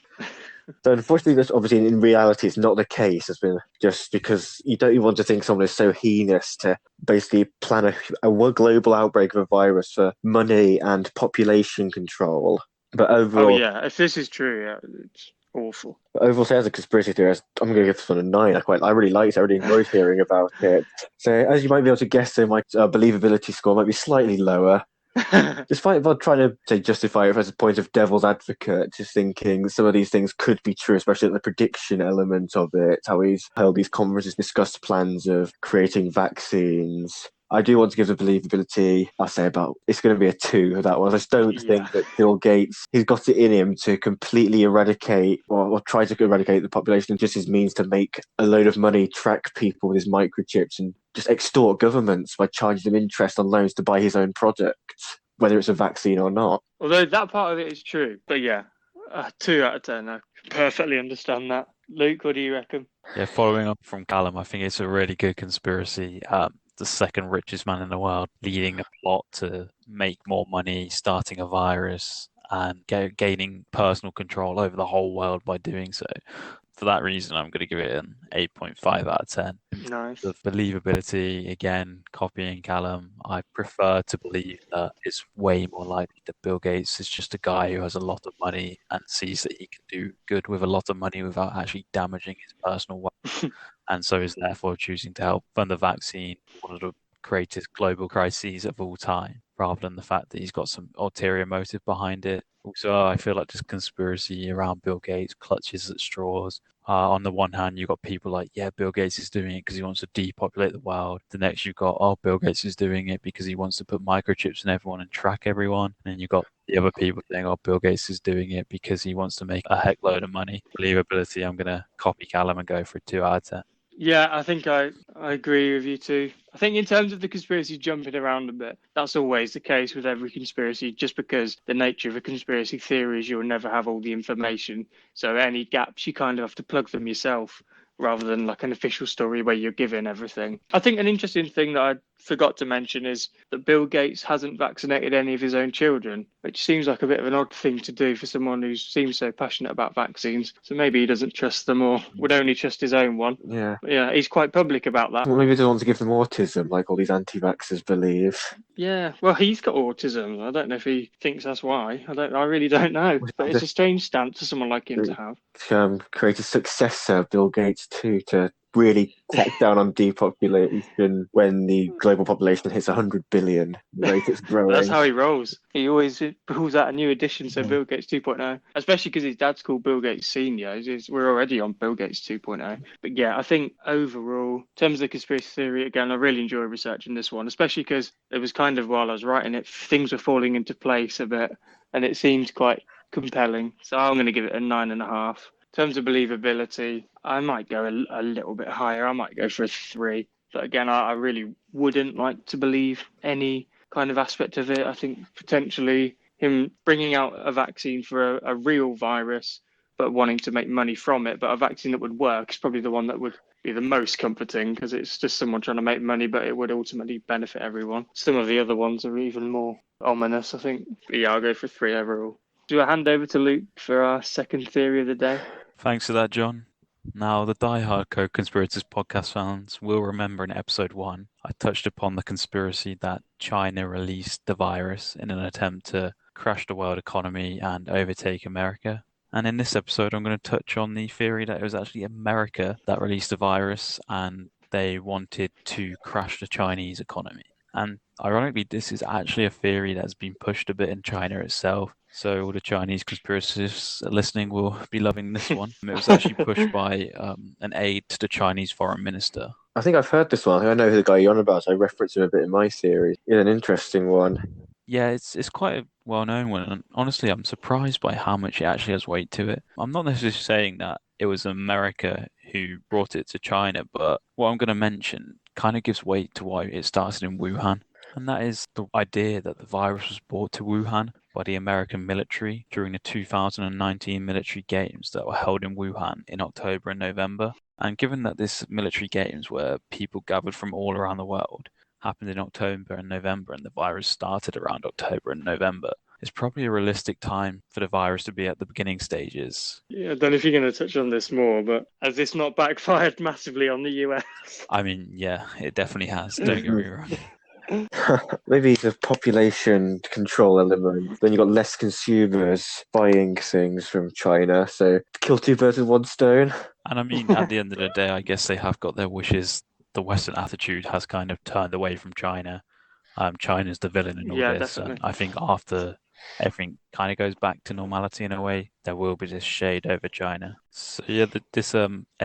So unfortunately, this obviously in reality it's not the case. It's been just because you don't even want to think someone is so heinous to basically plan a global outbreak of a virus for money and population control. But Oh overall, yeah, if this is true, yeah, it's awful. say as a conspiracy theorist, I'm going to give this one a 9. I really liked it. I really enjoyed hearing about it. So as you might be able to guess, my believability score might be slightly lower. Despite about trying to say justify it as a point of devil's advocate, just thinking some of these things could be true, especially the prediction element of it, how he's held these conferences, discussed plans of creating vaccines. I do want to give the believability, I'll say about, it's going to be a 2 of that one. I just don't think that Bill Gates, he's got it in him to completely eradicate or try to eradicate the population, and just his means to make a load of money, track people with his microchips and just extort governments by charging them interest on loans to buy his own product, whether it's a vaccine or not. Although that part of it is true, but yeah, 2 out of 10. I perfectly understand that. Luke, what do you reckon? Yeah, following up from Callum, I think it's a really good conspiracy. The second richest man in the world leading a plot to make more money, starting a virus, and gaining personal control over the whole world by doing so. For that reason, I'm going to give it an 8.5 out of 10. Nice. The believability, again, copying Callum, I prefer to believe that it's way more likely that Bill Gates is just a guy who has a lot of money and sees that he can do good with a lot of money without actually damaging his personal wealth, and so is therefore choosing to help fund the vaccine, one of the greatest global crises of all time, rather than the fact that he's got some ulterior motive behind it. Also, I feel like this conspiracy around Bill Gates clutches at straws. On the one hand, you've got people like, yeah, Bill Gates is doing it because he wants to depopulate the world. The next, you've got, oh, Bill Gates is doing it because he wants to put microchips in everyone and track everyone. And then you've got the other people saying, oh, Bill Gates is doing it because he wants to make a heck load of money. Believability, I'm going to copy Callum and go for a 2 out of 10. Yeah, I think I agree with you too. I think in terms of the conspiracy jumping around a bit, that's always the case with every conspiracy, just because the nature of a conspiracy theory is you'll never have all the information. So any gaps, you kind of have to plug them yourself rather than like an official story where you're given everything. I think an interesting thing that I forgot to mention is that Bill Gates hasn't vaccinated any of his own children, which seems like a bit of an odd thing to do for someone who seems so passionate about vaccines. So maybe he doesn't trust them or would only trust his own one. Yeah. Yeah, he's quite public about that. Well, maybe he doesn't want to give them autism like all these anti-vaxxers believe. Yeah, well, he's got autism. I don't know if he thinks that's why. I really don't know. But it's a strange stance for someone like him to have. Create a successor, Bill Gates, too, to really crack down on depopulation when the global population hits 100 billion. The rate it's growing. That's how he rolls. He always pulls out a new edition, so Bill Gates 2.0, especially because his dad's called Bill Gates Senior. We're already on Bill Gates 2.0. But yeah, I think overall, in terms of the conspiracy theory, again, I really enjoy researching this one, especially because it was kind of while I was writing it, things were falling into place a bit, and it seemed quite compelling. So I'm going to give it a 9.5. In terms of believability, I might go a little bit higher. I might go for a 3. But again, I really wouldn't like to believe any kind of aspect of it. I think potentially him bringing out a vaccine for a real virus, but wanting to make money from it, but a vaccine that would work is probably the one that would be the most comforting, because it's just someone trying to make money, but it would ultimately benefit everyone. Some of the other ones are even more ominous, I think. But yeah, I'll go for 3 overall. Do I hand over to Luke for our second theory of the day? Thanks for that, John. Now, the die-hard Co-Conspirators podcast fans will remember in episode 1, I touched upon the conspiracy that China released the virus in an attempt to crash the world economy and overtake America. And in this episode, I'm going to touch on the theory that it was actually America that released the virus and they wanted to crash the Chinese economy. And ironically, this is actually a theory that's been pushed a bit in China itself. So all the Chinese conspiracists listening will be loving this one. It was actually pushed by an aide to the Chinese foreign minister. I think I've heard this one. I know who the guy you're on about. I referenced him a bit in my series. It's an interesting one. Yeah, it's quite a well-known one. And honestly, I'm surprised by how much it actually has weight to it. I'm not necessarily saying that it was America who brought it to China, but what I'm going to mention kind of gives weight to why it started in Wuhan. And that is the idea that the virus was brought to Wuhan by the American military during the 2019 military games that were held in Wuhan in October and November. And given that this military games where people gathered from all around the world happened in October and November, and the virus started around October and November, it's probably a realistic time for the virus to be at the beginning stages. Yeah, I don't know if you're going to touch on this more, but has this not backfired massively on the US? I mean, yeah, it definitely has. Don't get me wrong. Maybe the population control element. Then you've got less consumers buying things from China, so kill two birds with one stone. And I mean, at the end of the day, I guess they have got their wishes. The Western attitude has kind of turned away from China. China's the villain in all Yeah, this, definitely. and I think after everything kind of goes back to normality in a way, there will be this shade over China. So yeah, this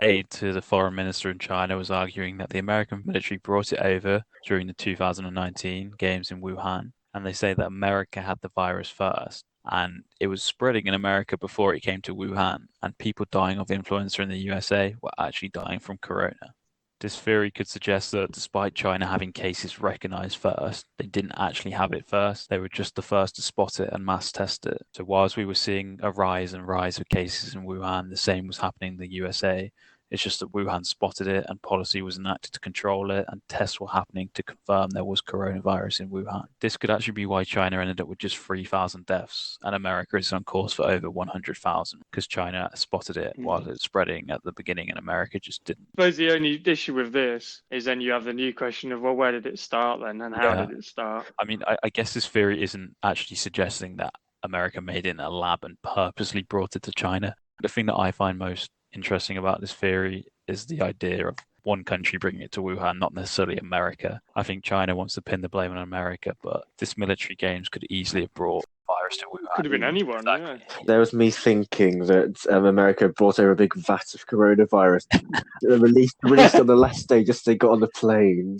aide to the foreign minister in China was arguing that the American military brought it over during the 2019 games in Wuhan, and they say that America had the virus first. And it was spreading in America before it came to Wuhan, and people dying of influenza in the USA were actually dying from corona. This theory could suggest that despite China having cases recognized first, they didn't actually have it first. They were just the first to spot it and mass test it. So whilst we were seeing a rise of cases in Wuhan, the same was happening in the USA. It's just that Wuhan spotted it and policy was enacted to control it, and tests were happening to confirm there was coronavirus in Wuhan. This could actually be why China ended up with just 3,000 deaths, and America is on course for over 100,000, because China spotted it while it was spreading at the beginning, and America just didn't. I suppose the only issue with this is then you have the new question of, well, where did it start then, and how did it start? I mean, I guess this theory isn't actually suggesting that America made it in a lab and purposely brought it to China. The thing that I find most interesting about this theory is the idea of one country bringing it to Wuhan, not necessarily America. I think China wants to pin the blame on America, but this military games could easily have brought virus to Wuhan. Could have been anyone, Exactly. yeah. There was me thinking that America brought over a big vat of coronavirus, released on the last day just as they got on the plane.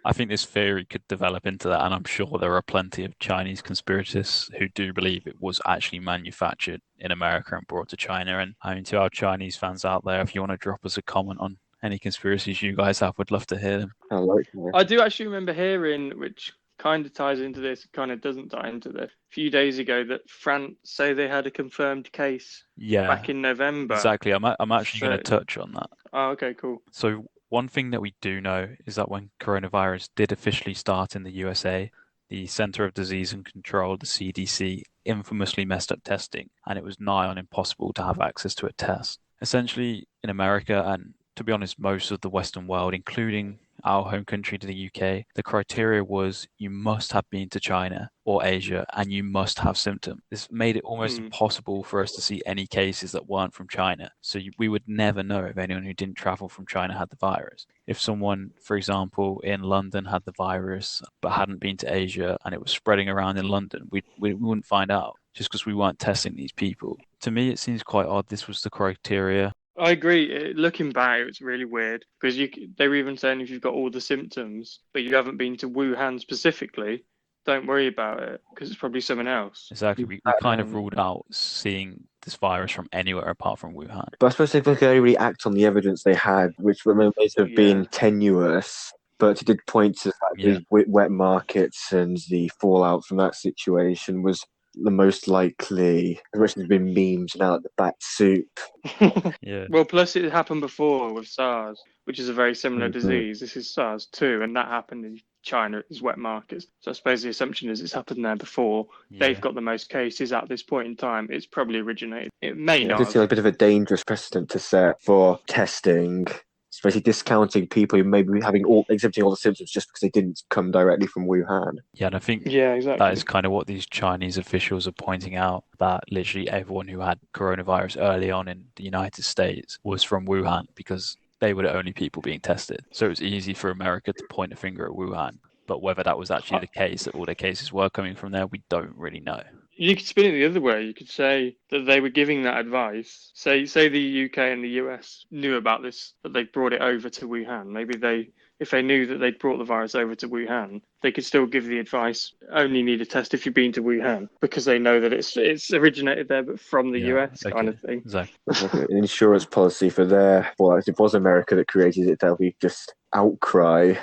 I think this theory could develop into that, and I'm sure there are plenty of Chinese conspirators who do believe it was actually manufactured in America and brought to China. And I mean, to our Chinese fans out there, if you want to drop us a comment on any conspiracies you guys have, would love to hear them. I do actually remember hearing, which kind of ties into this, kind of doesn't tie into this, a few days ago that France say they had a confirmed case back in November. Exactly. I'm actually going to touch on that. Oh, okay, cool. So one thing that we do know is that when coronavirus did officially start in the USA, the Center of Disease and Control, the CDC, infamously messed up testing, and it was nigh on impossible to have access to a test. Essentially, in America, and to be honest, most of the Western world, including our home country to the UK, the criteria was you must have been to China or Asia and you must have symptoms. This made it almost impossible for us to see any cases that weren't from China. So we would never know if anyone who didn't travel from China had the virus. If someone, for example, in London had the virus but hadn't been to Asia and it was spreading around in London, we wouldn't find out just because we weren't testing these people. To me, it seems quite odd this was the criteria. I agree. Looking back, it's really weird because they were even saying if you've got all the symptoms, but you haven't been to Wuhan specifically, don't worry about it because it's probably someone else. Exactly. We kind of ruled out seeing this virus from anywhere apart from Wuhan. But I suppose they could only really act on the evidence they had, which may have been tenuous. But it did point to these wet markets and the fallout from that situation was the most likely. There's been memes now like the bat soup. Well, plus it happened before with SARS, which is a very similar disease. This is SARS too, and that happened in China as wet markets. So I suppose the assumption is it's happened there before. They've got the most cases at this point in time. It's probably originated. It may not. It seems like a bit of a dangerous precedent to set for testing, especially discounting people who may be exhibiting all the symptoms just because they didn't come directly from Wuhan. Yeah, and I think exactly. that is kind of what these Chinese officials are pointing out, that literally everyone who had coronavirus early on in the United States was from Wuhan because they were the only people being tested. So it was easy for America to point a finger at Wuhan. But whether that was actually the case, that all their cases were coming from there, we don't really know. You could spin it the other way. You could say that they were giving that advice. Say the UK and the US knew about this, that they brought it over to Wuhan. Maybe if they knew that they'd brought the virus over to Wuhan, they could still give the advice, only need a test if you've been to Wuhan, because they know that it's originated there, but from the US kind of thing. Exactly. An insurance policy for if it was America that created it, there'll be just outcry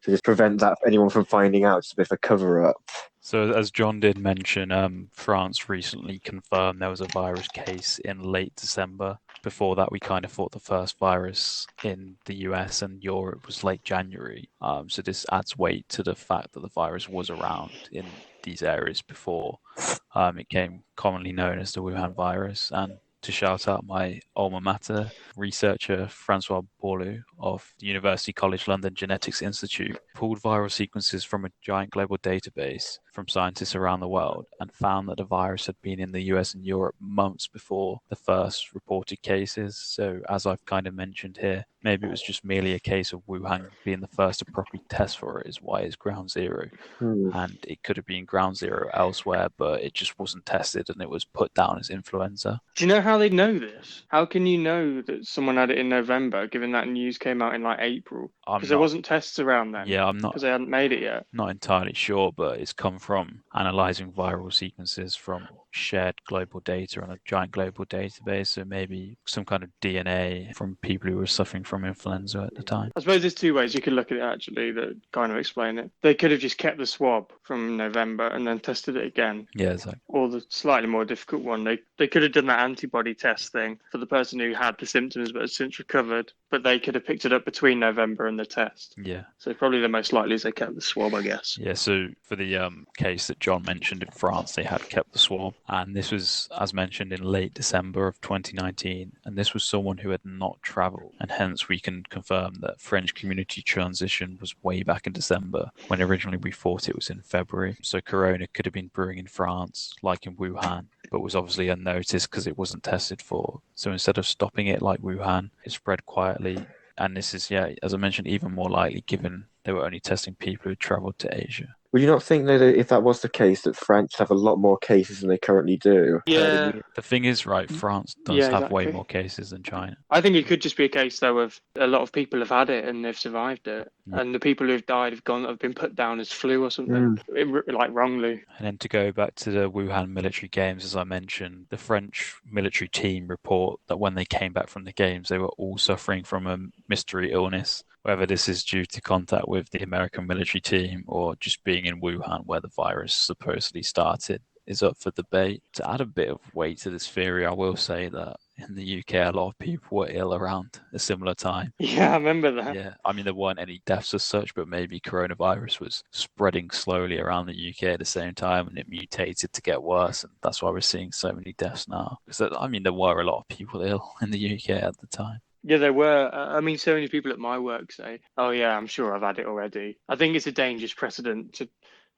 to just prevent anyone from finding out. It's a bit of a cover-up. So as John did mention, France recently confirmed there was a virus case in late December. Before that, we kind of thought the first virus in the US and Europe was late January. So this adds weight to the fact that the virus was around in these areas before it became commonly known as the Wuhan virus. And to shout out my alma mater, researcher Francois Bourlou of the University College London Genetics Institute pulled viral sequences from a giant global database from scientists around the world and found that the virus had been in the US and Europe months before the first reported cases. So as I've kind of mentioned here, maybe it was just merely a case of Wuhan being the first to properly test for it is why it's ground zero. And it could have been ground zero elsewhere, but it just wasn't tested and it was put down as influenza. Do you know how they know this? How can you know that someone had it in November, given that news came out in like April? Because there wasn't tests around then. Yeah, I'm not. Because they hadn't made it yet. Not entirely sure, but it's come from analyzing viral sequences from shared global data on a giant global database. So maybe some kind of DNA from people who were suffering from influenza at the time. I suppose there's two ways you could look at it actually that kind of explain it. They could have just kept the swab from November and then tested it again. Yeah, exactly. Or the slightly more difficult one, they could have done that antibody test thing for the person who had the symptoms but has since recovered, but they could have picked it up between November and the test. Yeah. So probably the most likely is they kept the swab, I guess. Yeah, so for the case that John mentioned in France, they had kept the swab. And this was, as mentioned, in late December of 2019. And this was someone who had not travelled. And hence we can confirm that French community transition was way back in December, when originally we thought it was in February. So corona could have been brewing in France, like in Wuhan, but was obviously unnoticed because it wasn't tested for. So instead of stopping it like Wuhan, it spread quietly. And this is, as I mentioned, even more likely given they were only testing people who travelled to Asia. Would you not think, though, that if that was the case, that France have a lot more cases than they currently do? Yeah. The thing is, right, France does have way more cases than China. I think it could just be a case, though, of a lot of people have had it and they've survived it. Yeah. And the people who've died have been put down as flu or something, like wrongly. And then to go back to the Wuhan military games, as I mentioned, the French military team report that when they came back from the games, they were all suffering from a mystery illness. Whether this is due to contact with the American military team or just being in Wuhan where the virus supposedly started is up for debate. To add a bit of weight to this theory, I will say that in the UK, a lot of people were ill around a similar time. Yeah, I remember that. Yeah, I mean, there weren't any deaths as such, but maybe coronavirus was spreading slowly around the UK at the same time and it mutated to get worse. And that's why we're seeing so many deaths now. Because, I mean, there were a lot of people ill in the UK at the time. Yeah, there were. I mean, so many people at my work say, oh, yeah, I'm sure I've had it already. I think it's a dangerous precedent to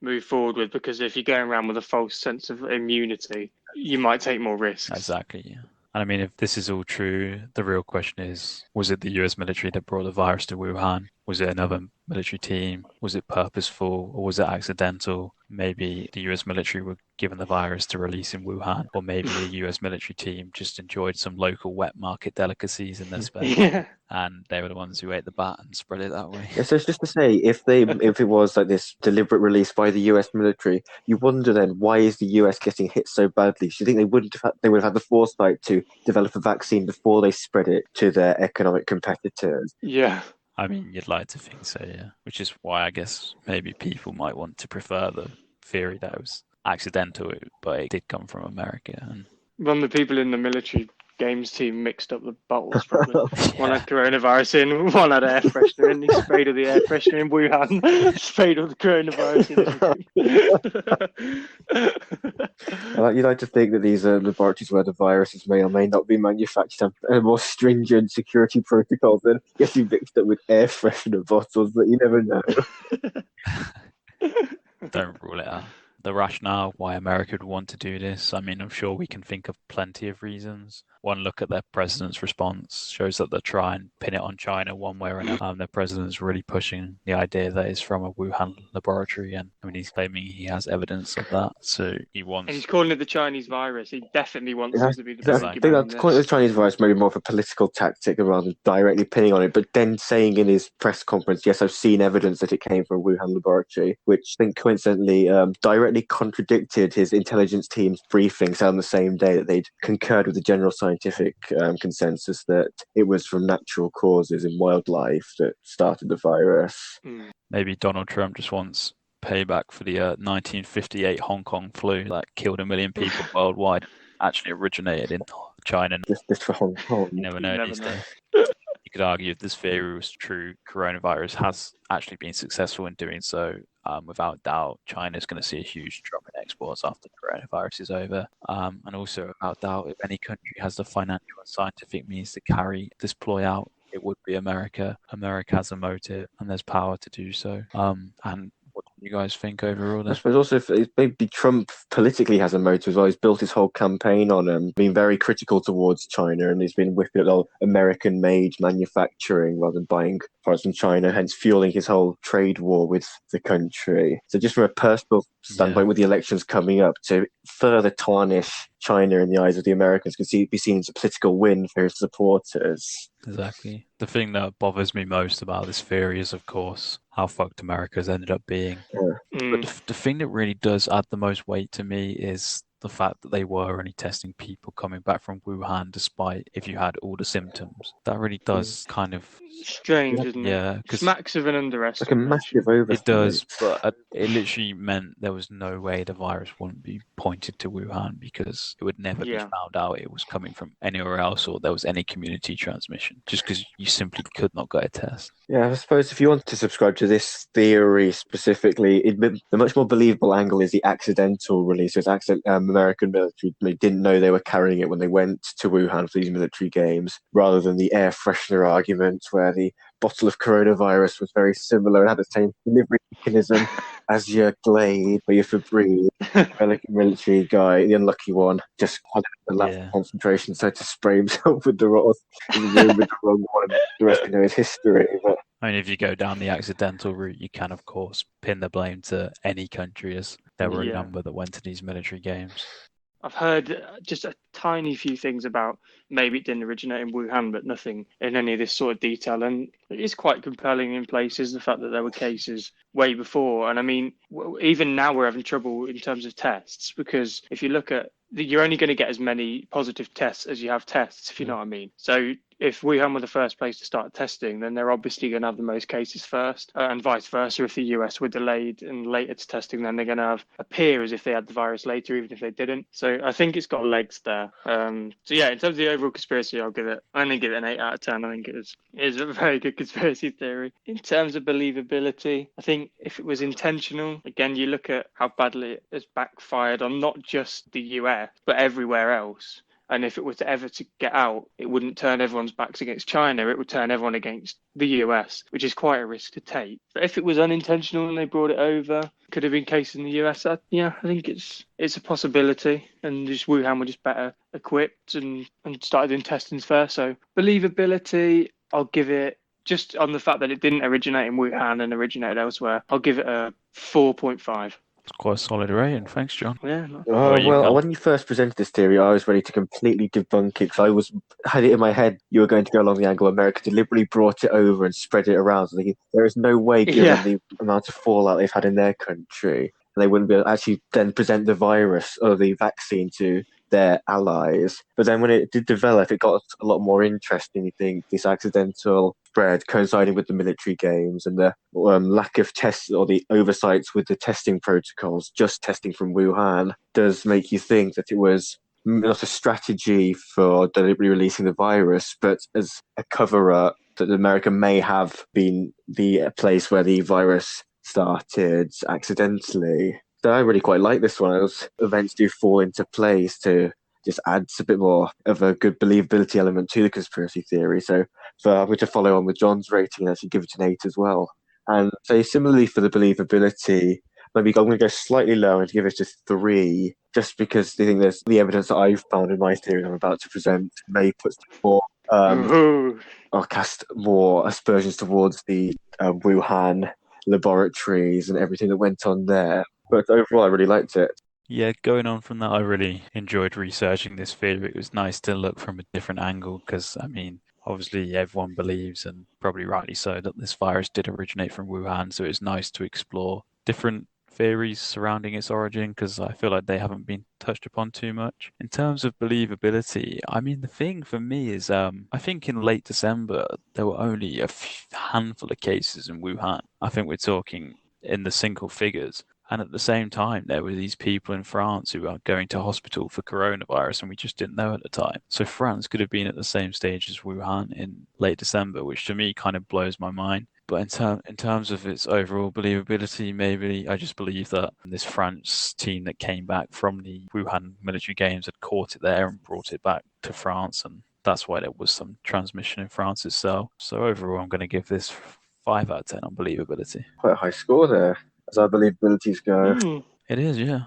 move forward with because if you're going around with a false sense of immunity, you might take more risks. Exactly, yeah. And I mean, if this is all true, the real question is, was it the US military that brought the virus to Wuhan? Was it another military team? Was it purposeful or was it accidental? Maybe the US military were given the virus to release in Wuhan, or maybe the US military team just enjoyed some local wet market delicacies in their space, and they were the ones who ate the bat and spread it that way. Yeah, so it's just to say, if it was like this deliberate release by the US military, you wonder then why is the US getting hit so badly? Do you think they would have had the foresight to develop a vaccine before they spread it to their economic competitors? Yeah. I mean, you'd like to think so, yeah. Which is why I guess maybe people might want to prefer the theory that it was accidental, but it did come from America. And one of the people in the military games team mixed up the bottles, probably. One had coronavirus in, one had air freshener in. He sprayed all the air freshener in Wuhan, sprayed all the coronavirus in. You'd like to think that these laboratories where the viruses may or may not be manufactured have more stringent security protocols than getting mixed up with air freshener bottles, but you never know. Don't rule it out. The rationale why America would want to do this, I mean, I'm sure we can think of plenty of reasons. One look at their president's response shows that they're trying to pin it on China one way or another. Their president's really pushing the idea that it's from a Wuhan laboratory, and I mean, he's claiming he has evidence of that. So he wants. And he's calling it the Chinese virus. He definitely wants it to be the. I think that calling it the Chinese virus maybe more of a political tactic rather than directly pinning on it. But then saying in his press conference, "Yes, I've seen evidence that it came from a Wuhan laboratory," which I think coincidentally directly contradicted his intelligence team's briefings on the same day that they'd concurred with the general scientific consensus that it was from natural causes in wildlife that started the virus. Maybe Donald Trump just wants payback for the 1958 Hong Kong flu that killed 1 million people worldwide. Actually originated in China. Just for Hong Kong. You never know these days. You could argue if this theory was true, coronavirus has actually been successful in doing so. Without doubt, China's going to see a huge drop in exports after coronavirus is over. And also, without doubt, if any country has the financial and scientific means to carry this ploy out, it would be America. America has a motive and there's power to do so. And what do you guys think overall? I suppose also maybe Trump politically has a motive as well. He's built his whole campaign on being very critical towards China, and he's been whipping up American-made manufacturing rather than buying products from China, hence fueling his whole trade war with the country. So just from a personal standpoint, with the elections coming up, to further tarnish China in the eyes of the Americans could be seen as a political win for his supporters. Exactly. The thing that bothers me most about this theory is, of course, how fucked America's ended up being. But the thing that really does add the most weight to me is the fact that they were only testing people coming back from Wuhan, despite if you had all the symptoms. That really does kind of strange, isn't it? Yeah, because Smacks of an Like a underestimation. massive oversight. it does, but it literally meant there was no way the virus wouldn't be pointed to Wuhan, because it would never be found out it was coming from anywhere else or there was any community transmission, just because you simply could not get a test. Yeah, I suppose if you want to subscribe to this theory specifically, the much more believable angle is the accidental release. So it's American military, they didn't know they were carrying it when they went to Wuhan for these military games, rather than the air freshener argument where the bottle of coronavirus was very similar and had the same delivery mechanism as your Glade or your Febreze. Like a military guy, the unlucky one, just had a lack of concentration, so to spray himself with the wrong one, and the rest of his history. But I mean, if you go down the accidental route, you can, of course, pin the blame to any country, as there were a number that went to these military games. I've heard just a tiny few things about maybe it didn't originate in Wuhan, but nothing in any of this sort of detail. And it is quite compelling in places, the fact that there were cases way before. And I mean, even now we're having trouble in terms of tests, because if you look at, you're only going to get as many positive tests as you have tests, if you know what I mean. So if Wuhan were the first place to start testing, then they're obviously going to have the most cases first, and vice versa. If the US were delayed and later to testing, then they're going to appear as if they had the virus later, even if they didn't. So I think it's got legs there. So yeah, in terms of the overall conspiracy, I only give it an 8 out of 10. I think it is a very good conspiracy theory. In terms of believability, I think if it was intentional, again, you look at how badly it has backfired on not just the US, but everywhere else. And if it were to ever to get out, it wouldn't turn everyone's backs against China. It would turn everyone against the US, which is quite a risk to take. But if it was unintentional and they brought it over, could have been cases in the US. I think it's a possibility. And just Wuhan were just better equipped and started doing testings first. So believability, I'll give it, just on the fact that it didn't originate in Wuhan and originated elsewhere, I'll give it a 4.5. It's quite a solid rating. Thanks, John. Yeah. When you first presented this theory, I was ready to completely debunk it, because had it in my head you were going to go along the angle America deliberately brought it over and spread it around. So there is no way, given the amount of fallout they've had in their country, they wouldn't be able to actually then present the virus or the vaccine to their allies. But then when it did develop, it got a lot more interesting. You think this accidental spread coinciding with the military games and the lack of tests or the oversights with the testing protocols, just testing from Wuhan, does make you think that it was not a strategy for deliberately releasing the virus, but as a cover-up, that America may have been the place where the virus started accidentally. So I really quite like this one. Those events do fall into place to just adds a bit more of a good believability element to the conspiracy theory. So I'm going to follow on with John's rating and actually give it an 8 as well. And so similarly for the believability, maybe I'm going to go slightly lower and give it a 3, just because I think there's the evidence that I've found in my theory I'm about to present may put more or cast more aspersions towards the Wuhan laboratories and everything that went on there. But overall, I really liked it. Yeah, going on from that, I really enjoyed researching this theory. It was nice to look from a different angle because, I mean, obviously everyone believes, and probably rightly so, that this virus did originate from Wuhan. So it's nice to explore different theories surrounding its origin because I feel like they haven't been touched upon too much. In terms of believability, I mean, the thing for me is I think in late December, there were only a handful of cases in Wuhan. I think we're talking in the single figures. And at the same time, there were these people in France who were going to hospital for coronavirus, and we just didn't know at the time. So France could have been at the same stage as Wuhan in late December, which to me kind of blows my mind. But in terms of its overall believability, maybe I just believe that this France team that came back from the Wuhan military games had caught it there and brought it back to France, and that's why there was some transmission in France itself. So overall, I'm going to give this 5 out of 10 on believability. Quite a high score there, as our believabilities go. It is, yeah.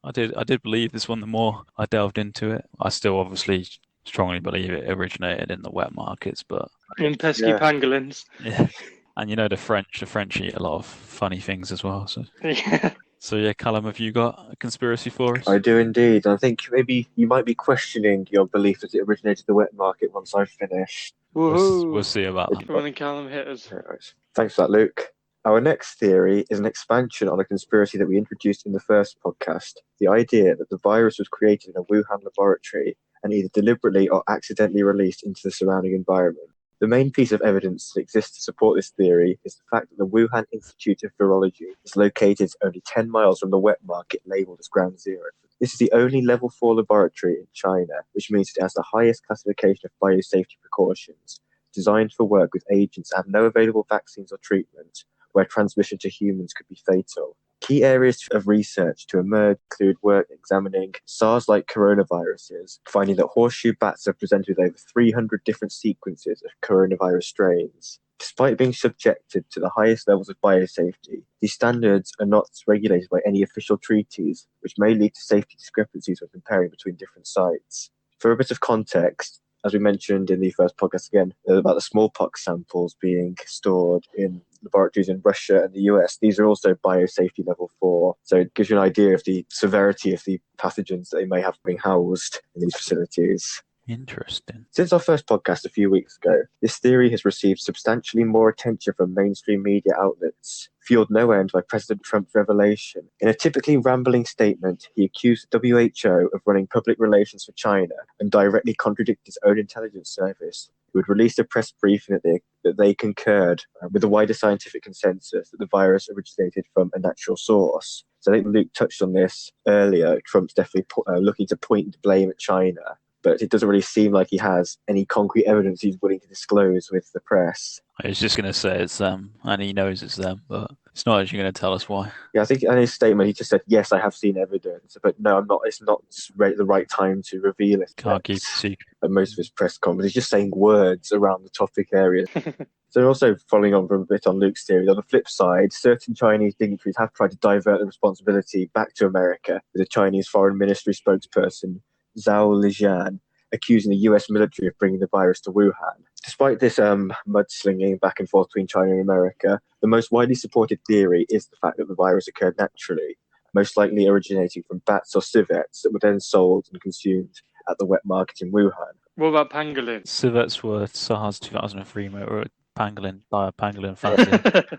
I did believe this one the more I delved into it. I still obviously strongly believe it originated in the wet markets, but In pesky pangolins. yeah. And the French eat a lot of funny things as well. So Yeah. So yeah, Callum, have you got a conspiracy for us? I do indeed. I think maybe you might be questioning your belief that it originated the wet market once I've finished. We'll see about that. Come on, and Callum, hit us. Right. Thanks for that, Luke. Our next theory is an expansion on a conspiracy that we introduced in the first podcast, the idea that the virus was created in a Wuhan laboratory and either deliberately or accidentally released into the surrounding environment. The main piece of evidence that exists to support this theory is the fact that the Wuhan Institute of Virology is located only 10 miles from the wet market labelled as Ground Zero. This is the only level 4 laboratory in China, which means it has the highest classification of biosafety precautions, designed for work with agents that have no available vaccines or treatment, where transmission to humans could be fatal. Key areas of research to emerge include work examining SARS-like coronaviruses, finding that horseshoe bats are presented with over 300 different sequences of coronavirus strains. Despite being subjected to the highest levels of biosafety, these standards are not regulated by any official treaties, which may lead to safety discrepancies when comparing between different sites. For a bit of context, as we mentioned in the first podcast again, about the smallpox samples being stored in laboratories in Russia and the US, these are also biosafety level 4. So it gives you an idea of the severity of the pathogens that they may have been housed in these facilities. Interesting. Since our first podcast a few weeks ago, this theory has received substantially more attention from mainstream media outlets, fueled no end by President Trump's revelation. In a typically rambling statement, he accused the WHO of running public relations for China and directly contradicted his own intelligence service, who had released a press briefing that they concurred with the wider scientific consensus that the virus originated from a natural source. So I think Luke touched on this earlier. Trump's definitely looking to point the blame at China, but it doesn't really seem like he has any concrete evidence he's willing to disclose with the press. I was just going to say it's them, and he knows it's them, but it's not actually going to tell us why. Yeah, I think in his statement he just said, yes, I have seen evidence, but no, I'm not. It's not the right time to reveal it. Can't keep it secret. At most of his press conferences, he's just saying words around the topic area. So also following on from a bit on Luke's theory, on the flip side, certain Chinese dignitaries have tried to divert the responsibility back to America, with a Chinese foreign ministry spokesperson, Zhao Lijian, accusing the US military of bringing the virus to Wuhan. Despite this mudslinging back and forth between China and America, the most widely supported theory is the fact that the virus occurred naturally, most likely originating from bats or civets that were then sold and consumed at the wet market in Wuhan. What about pangolins? Civets were SARS 2003, mate, or pangolin fancy.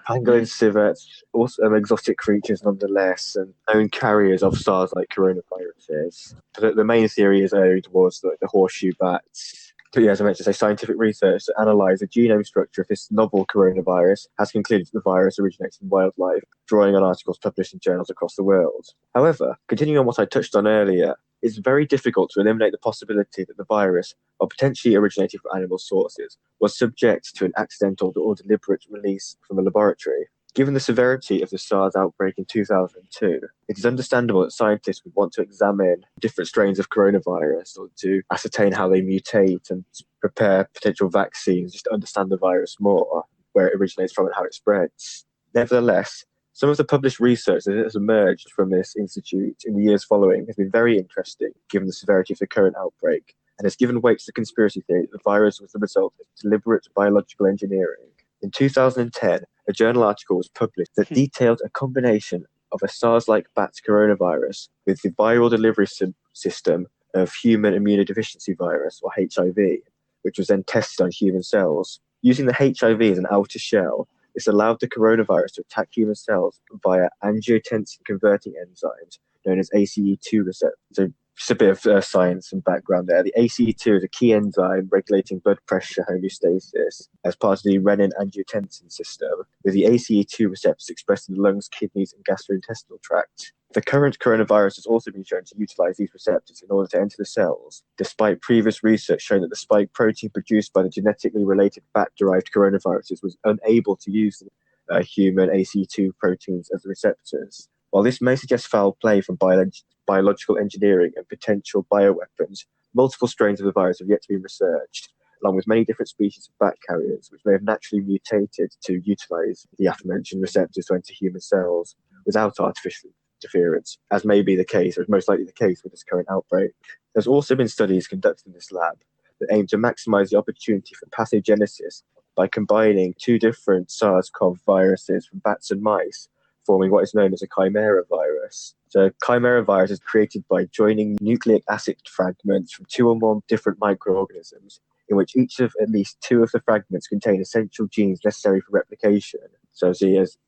Pangolin civets, also exotic creatures nonetheless, and known carriers of SARS-like coronaviruses. But the main theory is aimed towards the horseshoe bats. But yeah, as I mentioned, scientific research to analyse the genome structure of this novel coronavirus has concluded that the virus originates in wildlife, drawing on articles published in journals across the world. However, continuing on what I touched on earlier, it's very difficult to eliminate the possibility that the virus, while potentially originating from animal sources, was subject to an accidental or deliberate release from a laboratory. Given the severity of the SARS outbreak in 2002, it is understandable that scientists would want to examine different strains of coronavirus or to ascertain how they mutate and prepare potential vaccines just to understand the virus more, where it originates from and how it spreads. Nevertheless, some of the published research that has emerged from this institute in the years following has been very interesting, given the severity of the current outbreak, and has given weight to the conspiracy theory that the virus was the result of deliberate biological engineering. In 2010, a journal article was published that detailed a combination of a SARS-like bat coronavirus with the viral delivery system of human immunodeficiency virus, or HIV, which was then tested on human cells. Using the HIV as an outer shell, this allowed the coronavirus to attack human cells via angiotensin-converting enzymes known as ACE2 receptors. So Just a bit of science and background there. The ACE2 is a key enzyme regulating blood pressure homeostasis as part of the renin-angiotensin system, with the ACE2 receptors expressed in the lungs, kidneys, and gastrointestinal tract. The current coronavirus has also been shown to utilize these receptors in order to enter the cells, despite previous research showing that the spike protein produced by the genetically related bat-derived coronaviruses was unable to use human ACE2 proteins as the receptors. While this may suggest foul play from biological engineering and potential bioweapons, multiple strains of the virus have yet to be researched, along with many different species of bat carriers, which may have naturally mutated to utilize the aforementioned receptors to enter human cells without artificial interference, as may be the case, or is most likely the case with this current outbreak. There's also been studies conducted in this lab that aim to maximize the opportunity for pathogenesis by combining two different SARS-CoV viruses from bats and mice, forming what is known as a chimera virus. So chimera virus is created by joining nucleic acid fragments from two or more different microorganisms, in which each of at least two of the fragments contain essential genes necessary for replication. So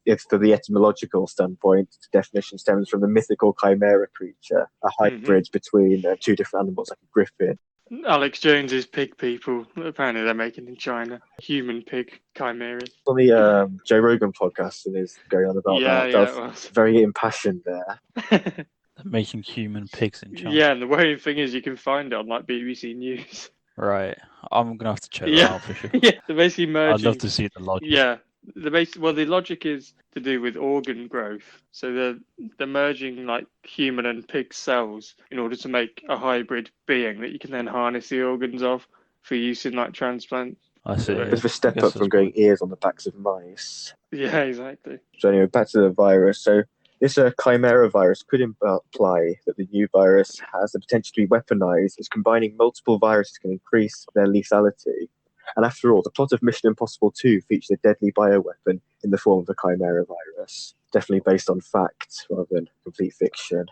it's from the etymological standpoint, the definition stems from the mythical chimera creature, a hybrid between two different animals like a griffin. Alex Jones's pig people, apparently they're making in China. Human pig chimeras. On the Joe Rogan podcast, and is going on about that. Yeah, That was very impassioned there. They're making human pigs in China. Yeah, and the worrying thing is you can find it on like BBC News. Right. I'm gonna have to check that out for sure. Yeah, they're basically merging. I'd love to see the logic. Yeah, the logic is to do with organ growth. So they're merging like human and pig cells in order to make a hybrid being that you can then harness the organs of for use in like transplants. I see. Bit of a step up from growing ears on the backs of mice. Yeah, exactly. So anyway, back to the virus. So this chimera virus could imply that the new virus has the potential to be weaponized, as combining multiple viruses can increase their lethality. And after all, the plot of Mission Impossible 2 featured a deadly bioweapon in the form of a chimera virus. Definitely based on fact rather than complete fiction.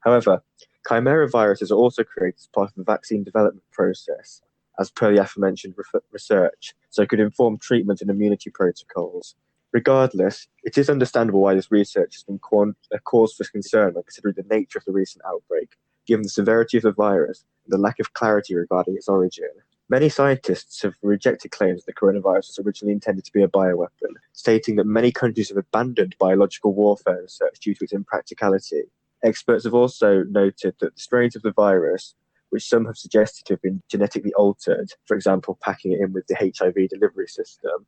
However, chimera viruses are also created as part of the vaccine development process, as per the aforementioned research, so it could inform treatment and immunity protocols. Regardless, it is understandable why this research has been a cause for concern when considering the nature of the recent outbreak, given the severity of the virus and the lack of clarity regarding its origin. Many scientists have rejected claims that the coronavirus was originally intended to be a bioweapon, stating that many countries have abandoned biological warfare research due to its impracticality. Experts have also noted that the strains of the virus, which some have suggested to have been genetically altered, for example, packing it in with the HIV delivery system,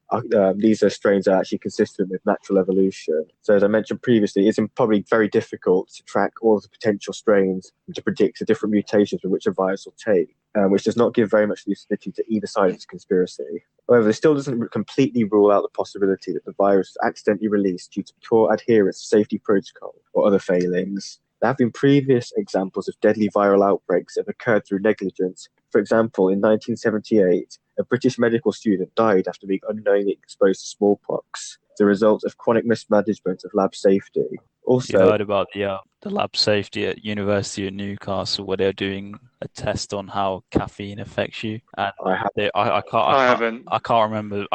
these strains are actually consistent with natural evolution. So as I mentioned previously, it's probably very difficult to track all of the potential strains and to predict the different mutations from which a virus will take, which does not give very much lucidity to either side of this conspiracy. However, this still doesn't completely rule out the possibility that the virus was accidentally released due to poor adherence to safety protocol or other failings. There have been previous examples of deadly viral outbreaks that have occurred through negligence. For example, in 1978, a British medical student died after being unknowingly exposed to smallpox, the result of chronic mismanagement of lab safety. Also, you heard about the lab safety at University of Newcastle, where they're doing a test on how caffeine affects you, and I can't remember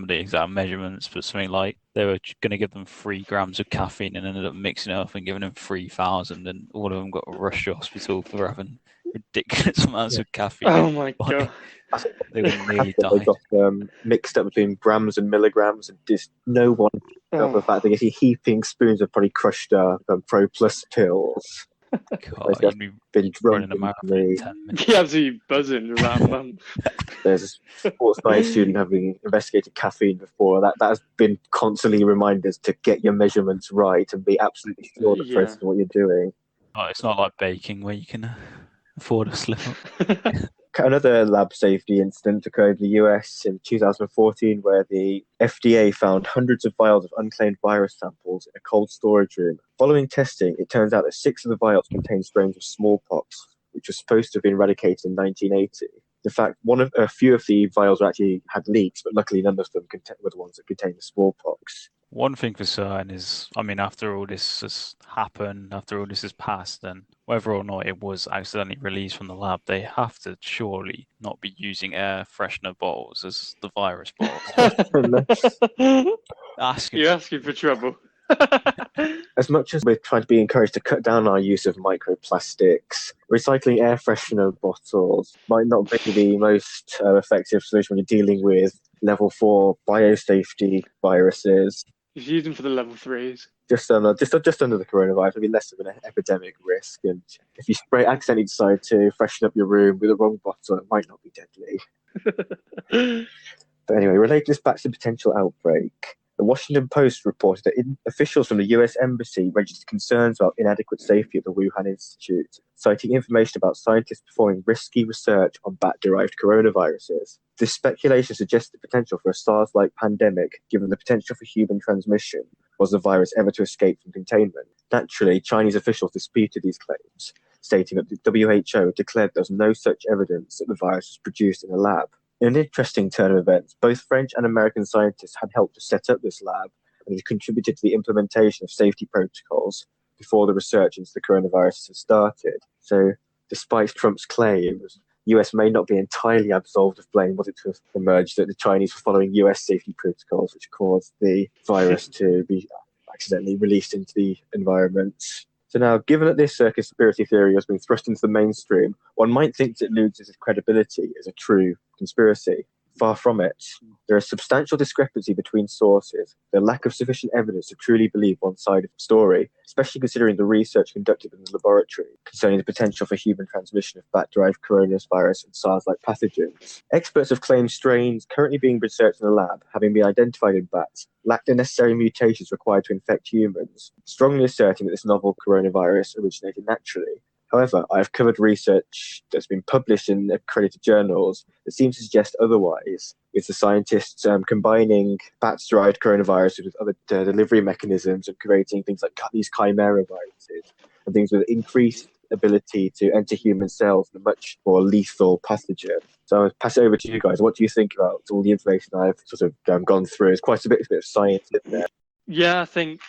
the exact measurements, but something like they were going to give them 3 grams of caffeine and ended up mixing it up and giving them 3,000, and all of them got rushed to hospital for having ridiculous amounts of caffeine. Oh my god! They would nearly die. They got mixed up between grams and milligrams, and just no one got the fact that they're heaping spoons of probably crushed up Pro Plus pills. God, you'd been running a marathon in 10 minutes. You're absolutely buzzing around a month. There's a sports science student having investigated caffeine before. That has been constantly reminders to get your measurements right and be absolutely sure the process of what you're doing. Oh, it's not like baking where you can afford a slip up. Another lab safety incident occurred in the US in 2014, where the FDA found hundreds of vials of unclaimed virus samples in a cold storage room. Following testing, it turns out that 6 of the vials contained strains of smallpox, which was supposed to have been eradicated in 1980. In fact, a few of the vials actually had leaks, but luckily none of them were the ones that contained the smallpox. One thing for certain is, after all this has happened, after all this has passed, then whether or not it was accidentally released from the lab, they have to surely not be using air freshener bottles as the virus bottles. You're asking for trouble. As much as we're trying to be encouraged to cut down our use of microplastics, recycling air freshener bottles might not be the most effective solution when you're dealing with level 4 biosafety viruses. Just use them for the level 3s. Just under the coronavirus, it'll be less of an epidemic risk. And if you accidentally decide to freshen up your room with the wrong bottle, it might not be deadly. But anyway, relating this back to the potential outbreak, the Washington Post reported that officials from the US Embassy registered concerns about inadequate safety at the Wuhan Institute, citing information about scientists performing risky research on bat-derived coronaviruses. This speculation suggests the potential for a SARS-like pandemic, given the potential for human transmission, was the virus ever to escape from containment. Naturally, Chinese officials disputed these claims, stating that the WHO had declared there was no such evidence that the virus was produced in a lab. In an interesting turn of events, both French and American scientists had helped to set up this lab and had contributed to the implementation of safety protocols before the research into the coronavirus had started. So, despite Trump's claims, the US may not be entirely absolved of blame, was it to have emerged that the Chinese were following US safety protocols, which caused the virus to be accidentally released into the environment. So now, given that this conspiracy theory has been thrust into the mainstream, one might think that it loses its credibility as a true conspiracy. Far from it. There is substantial discrepancy between sources, the lack of sufficient evidence to truly believe one side of the story, especially considering the research conducted in the laboratory concerning the potential for human transmission of bat-derived coronavirus and SARS-like pathogens. Experts have claimed strains currently being researched in the lab, having been identified in bats, lack the necessary mutations required to infect humans, strongly asserting that this novel coronavirus originated naturally. However, I have covered research that's been published in accredited journals that seems to suggest otherwise, with the scientists combining bats-derived coronaviruses with other delivery mechanisms and creating things like these chimera viruses and things with increased ability to enter human cells and a much more lethal pathogen. So I'll pass it over to you guys. What do you think about all the information I've sort of gone through? It's quite a bit of science in there. Yeah, I think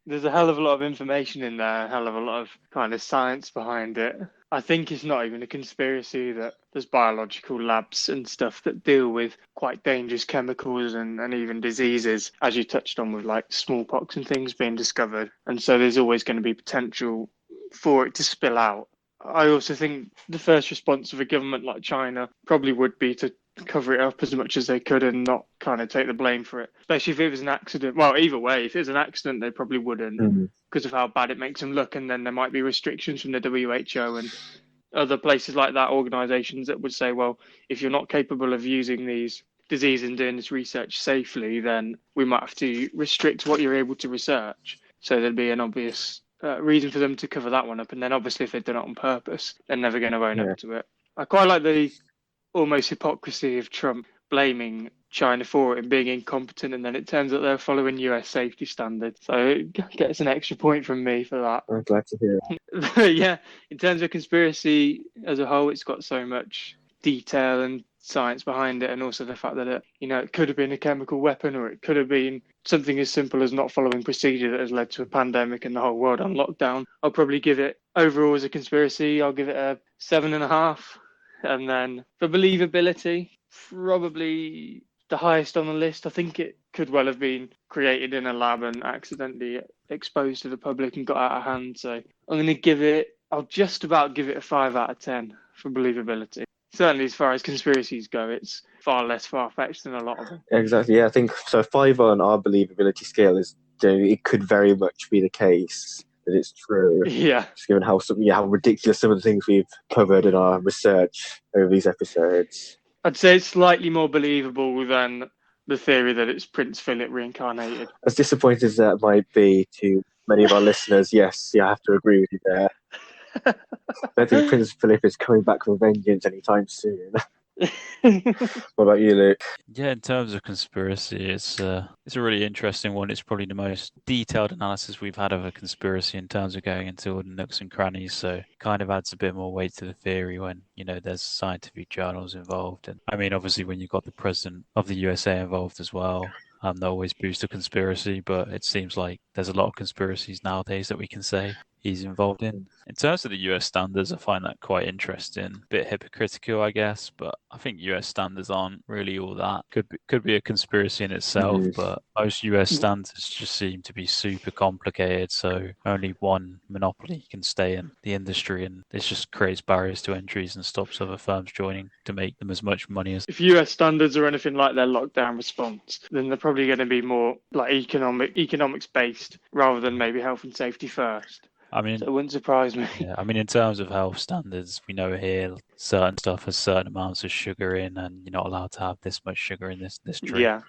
there's a hell of a lot of information in there, a hell of a lot of kind of science behind it. I think it's not even a conspiracy that there's biological labs and stuff that deal with quite dangerous chemicals and even diseases, as you touched on with like smallpox and things being discovered. And so there's always going to be potential for it to spill out. I also think the first response of a government like China probably would be to cover it up as much as they could and not kind of take the blame for it, especially if it was an accident. Well, either way, if it was an accident, they probably wouldn't because of how bad it makes them look. And then there might be restrictions from the WHO and other places like that, organizations that would say, well, if you're not capable of using these diseases and doing this research safely, then we might have to restrict what you're able to research. So there'd be an obvious reason for them to cover that one up. And then obviously if they've done it on purpose, they're never going to own up to it. I quite like the almost hypocrisy of Trump blaming China for it and being incompetent, and then it turns out they're following US safety standards. So it gets an extra point from me for that. I'm glad to hear it. But yeah, in terms of conspiracy as a whole, it's got so much detail and science behind it, and also the fact that it could have been a chemical weapon, or it could have been something as simple as not following procedure that has led to a pandemic and the whole world on lockdown. I'll probably give it, overall as a conspiracy, I'll give it a 7.5. And then for believability, probably the highest on the list. I think it could well have been created in a lab and accidentally exposed to the public and got out of hand. So I'll just about give it a 5 out of 10 for believability. Certainly as far as conspiracies go, it's far less far-fetched than a lot of them. Exactly, yeah. I think so. 5 on our believability scale is, it could very much be the case that it's true. Yeah. Just given how ridiculous some of the things we've covered in our research over these episodes. I'd say it's slightly more believable than the theory that it's Prince Philip reincarnated. As disappointed as that might be to many of our listeners, yes, I have to agree with you there. I don't think Prince Philip is coming back with vengeance anytime soon. What about you, Luke? Yeah, in terms of conspiracy, it's a really interesting one. It's probably the most detailed analysis we've had of a conspiracy in terms of going into all the nooks and crannies. So kind of adds a bit more weight to the theory when, there's scientific journals involved. And I mean, obviously when you've got the president of the USA involved as well, that always boosts the conspiracy, but it seems like there's a lot of conspiracies nowadays that we can say. he's involved in. In terms of the US standards, I find that quite interesting. Bit hypocritical, I guess, but I think US standards aren't really all that. Could be a conspiracy in itself, but most US standards just seem to be super complicated, so only one monopoly can stay in the industry, and this just creates barriers to entries and stops other firms joining to make them as much money as. If US standards are anything like their lockdown response, then they're probably going to be more like economics based rather than maybe health and safety first. I mean, so it wouldn't surprise me. Yeah, I mean, in terms of health standards, we know here certain stuff has certain amounts of sugar in, and you're not allowed to have this much sugar in this drink. Yeah.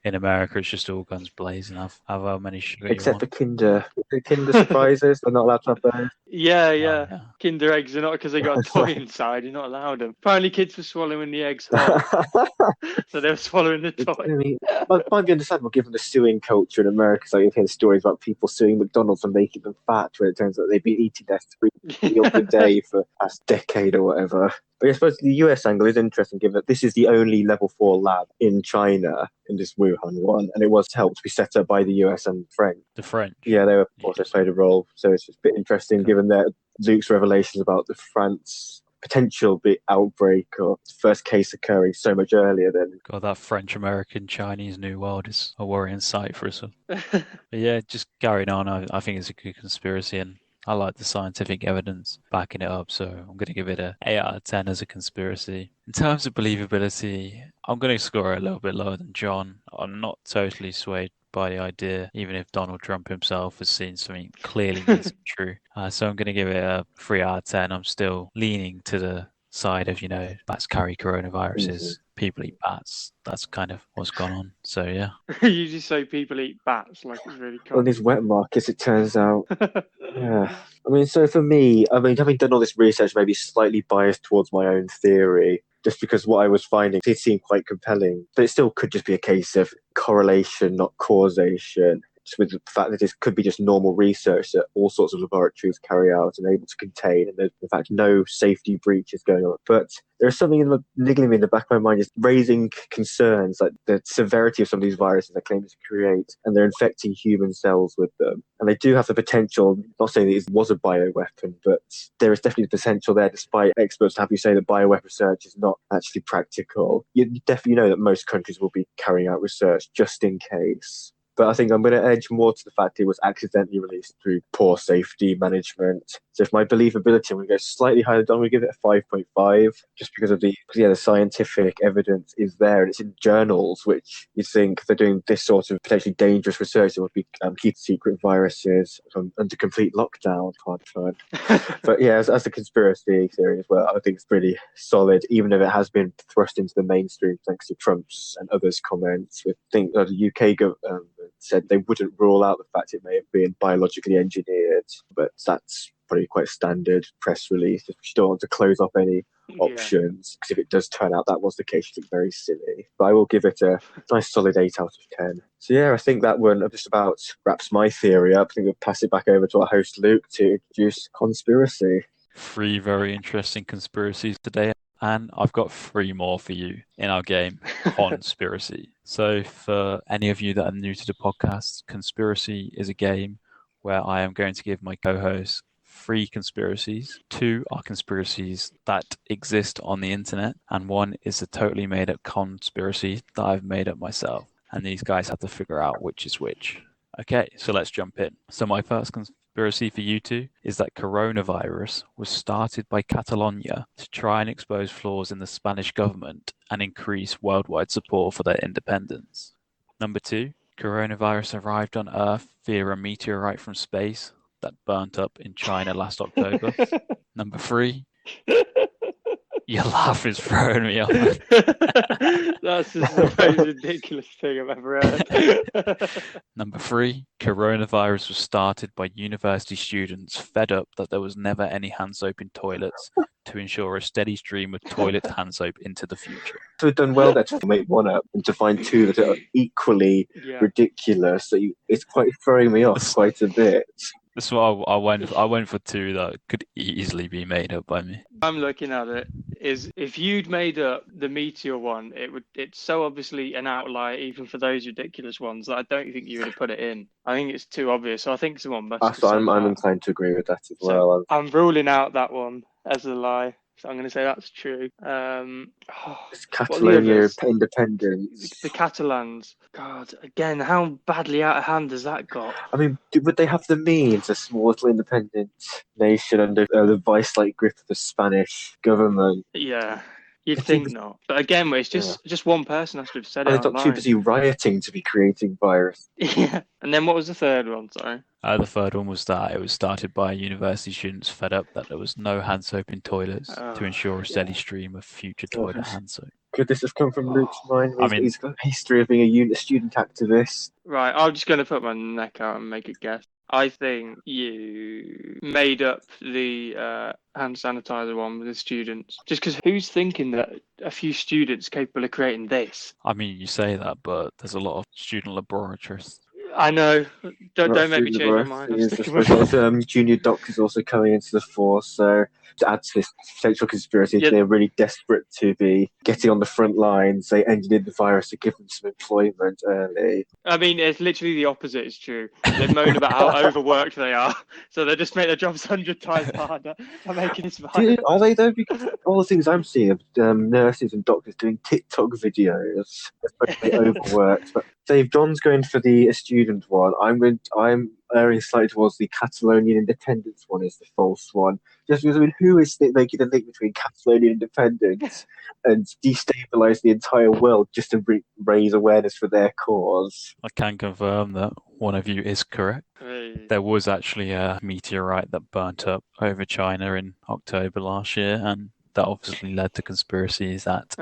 In America, it's just all guns blazing. Have how many sugar Except you for Kinder surprises, they're not allowed to have those. Yeah. Yeah. Kinder eggs are not because they got a toy inside. You're not allowed them. Apparently, kids were swallowing the eggs whole, so they were swallowing the toy. I mean, it might be understandable given the suing culture in America. So you hear stories about people suing McDonald's for making them fat, where it turns out they've been eating their 3 meals a day for the past decade or whatever. But I suppose the US angle is interesting, given that this is the only level 4 lab in China, in this Wuhan one, and it was helped to be set up by the US and French. The French. Yeah, they were also played a role. So it's just a bit interesting, given that Luke's revelations about the France potential big outbreak or first case occurring so much earlier than. God, that French, American, Chinese New World is a worrying sight for us all. But yeah, just carrying on, I think it's a good conspiracy, and I like the scientific evidence backing it up, so I'm going to give it a 8 out of 10 as a conspiracy. In terms of believability, I'm going to score it a little bit lower than John. I'm not totally swayed by the idea, even if Donald Trump himself has seen something clearly isn't true. So I'm going to give it a 3 out of 10. I'm still leaning to the side of, bats carry coronaviruses, people eat bats. That's kind of what's gone on. So yeah. You just say people eat bats like it's really cool. On these wet markets, it turns out. Yeah. I mean, so for me, having done all this research, maybe slightly biased towards my own theory, just because what I was finding did seem quite compelling. But it still could just be a case of correlation, not causation, just with the fact that this could be just normal research that all sorts of laboratories carry out and able to contain, and there's in fact no safety breaches going on. But there's something niggling me in the back of my mind, is raising concerns like the severity of some of these viruses they're claiming to create, and they're infecting human cells with them. And they do have the potential, not saying that it was a bioweapon, but there is definitely the potential there, despite experts have you say that bioweapon research is not actually practical. You definitely know that most countries will be carrying out research just in case. But I think I'm going to edge more to the fact it was accidentally released through poor safety management. So if my believability, I'm going to go slightly higher down. I'm going to give it a 5.5, just because of the scientific evidence is there, and it's in journals, which you think they're doing this sort of potentially dangerous research that would be keep secret viruses under complete lockdown. Fun. But yeah, as a conspiracy theory as well, I think it's pretty solid, even if it has been thrust into the mainstream thanks to Trump's and others' comments. I think the UK government said they wouldn't rule out the fact it may have been biologically engineered, but that's probably quite standard press release if you don't want to close off any options, because if it does turn out that was the case, it's very silly. But I will give it a nice solid 8 out of 10. So yeah, I think that one just about wraps my theory up. I think we'll pass it back over to our host Luke to introduce conspiracy. 3 very interesting conspiracies today, and I've got 3 more for you in our game, Conspiracy. So for any of you that are new to the podcast, Conspiracy is a game where I am going to give my co-hosts 3 conspiracies. 2 are conspiracies that exist on the internet, and 1 is a totally made up conspiracy that I've made up myself. And these guys have to figure out which is which. Okay, so let's jump in. So my first conspiracy for you two is that coronavirus was started by Catalonia to try and expose flaws in the Spanish government and increase worldwide support for their independence. Number 2, coronavirus arrived on Earth via a meteorite from space that burnt up in China last October. Number 3, your laugh is throwing me off. That's just the most ridiculous thing I've ever heard. Number 3, coronavirus was started by university students fed up that there was never any hand soap in toilets to ensure a steady stream of toilet hand soap into the future. So we've done well there to make one up and to find 2 that are equally ridiculous. So it's quite throwing me off quite a bit. That's what I went. I went for two that could easily be made up by me. I'm looking at it is if you'd made up the meteor one, it's so obviously an outlier even for those ridiculous ones that I don't think you would have put it in. I think it's too obvious. So I think someone must have So said I'm that. inclined to agree with that as So well. I'm ruling out that one as a lie. So I'm going to say that's true. It's what are the Catalonia others? independence. The Catalans. God, again, how badly out of hand has that got? I mean, would they have the means, a small little independent nation under the vice-like grip of the Spanish government? Yeah, you'd think not. But again, it's just one person has to have said it They're not too online. busy rioting to be creating virus. Yeah. And then what was the third one? Sorry. The third one was that it was started by university students fed up that there was no hand soap in toilets to ensure a steady stream of future toilet hand soap. Could this have come from Luke's mind? I mean- He's got a history of being a student activist. Right, I'm just going to put my neck out and make a guess. I think you made up the hand sanitizer one with the students. Just because who's thinking that a few students capable of creating this? I mean, you say that, but there's a lot of student laboratories. I know. Don't make me change my mind. I'm sticking with it. Junior doctors also coming into the force, so to add to this potential conspiracy, they're really desperate to be getting on the front lines. They engineered the virus to give them some employment early. I mean, it's literally the opposite is true. They moan about how overworked they are, so they just make their jobs 100 times harder for making this virus. Are they though? Because all the things I'm seeing of nurses and doctors doing TikTok videos, especially overworked. But Dave, John's going for the student one. I'm erring slightly towards the Catalonian independence one is the false one. Just because, I mean, who is making the link between Catalonian independence and destabilize the entire world just to raise awareness for their cause? I can confirm that one of you is correct. Hey. There was actually a meteorite that burnt up over China in October last year, and that obviously led to conspiracies that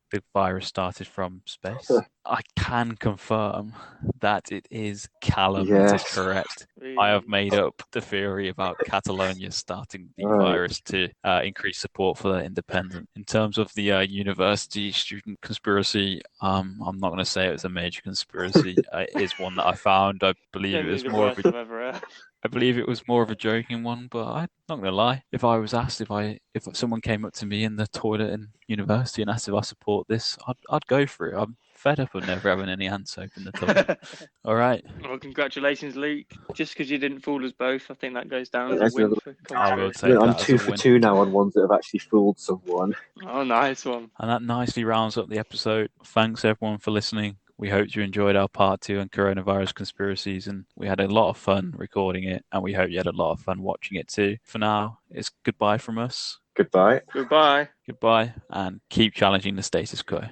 the virus started from space. I can confirm that it is Callum that is correct. I have made up the theory about Catalonia starting the virus to increase support for their independence. In terms of the university student conspiracy, I'm not going to say it was a major conspiracy. It is one that I found. I believe it was more of a... I believe it was more of a joking one, but I'm not going to lie. If I was asked if someone came up to me in the toilet in university and asked if I support this, I'd go for it. I'm fed up of never having any hand soap in the toilet. All right. Well, congratulations, Luke. Just because you didn't fool us both, I think that goes down as a win for I will conspiracy. take that I'm as 2 a for win. 2 now on ones that have actually fooled someone. Oh, nice one. And that nicely rounds up the episode. Thanks everyone for listening. We hope you enjoyed our part 2 on coronavirus conspiracies, and we had a lot of fun recording it, and we hope you had a lot of fun watching it too. For now, it's goodbye from us. Goodbye. Goodbye. Goodbye, and keep challenging the status quo.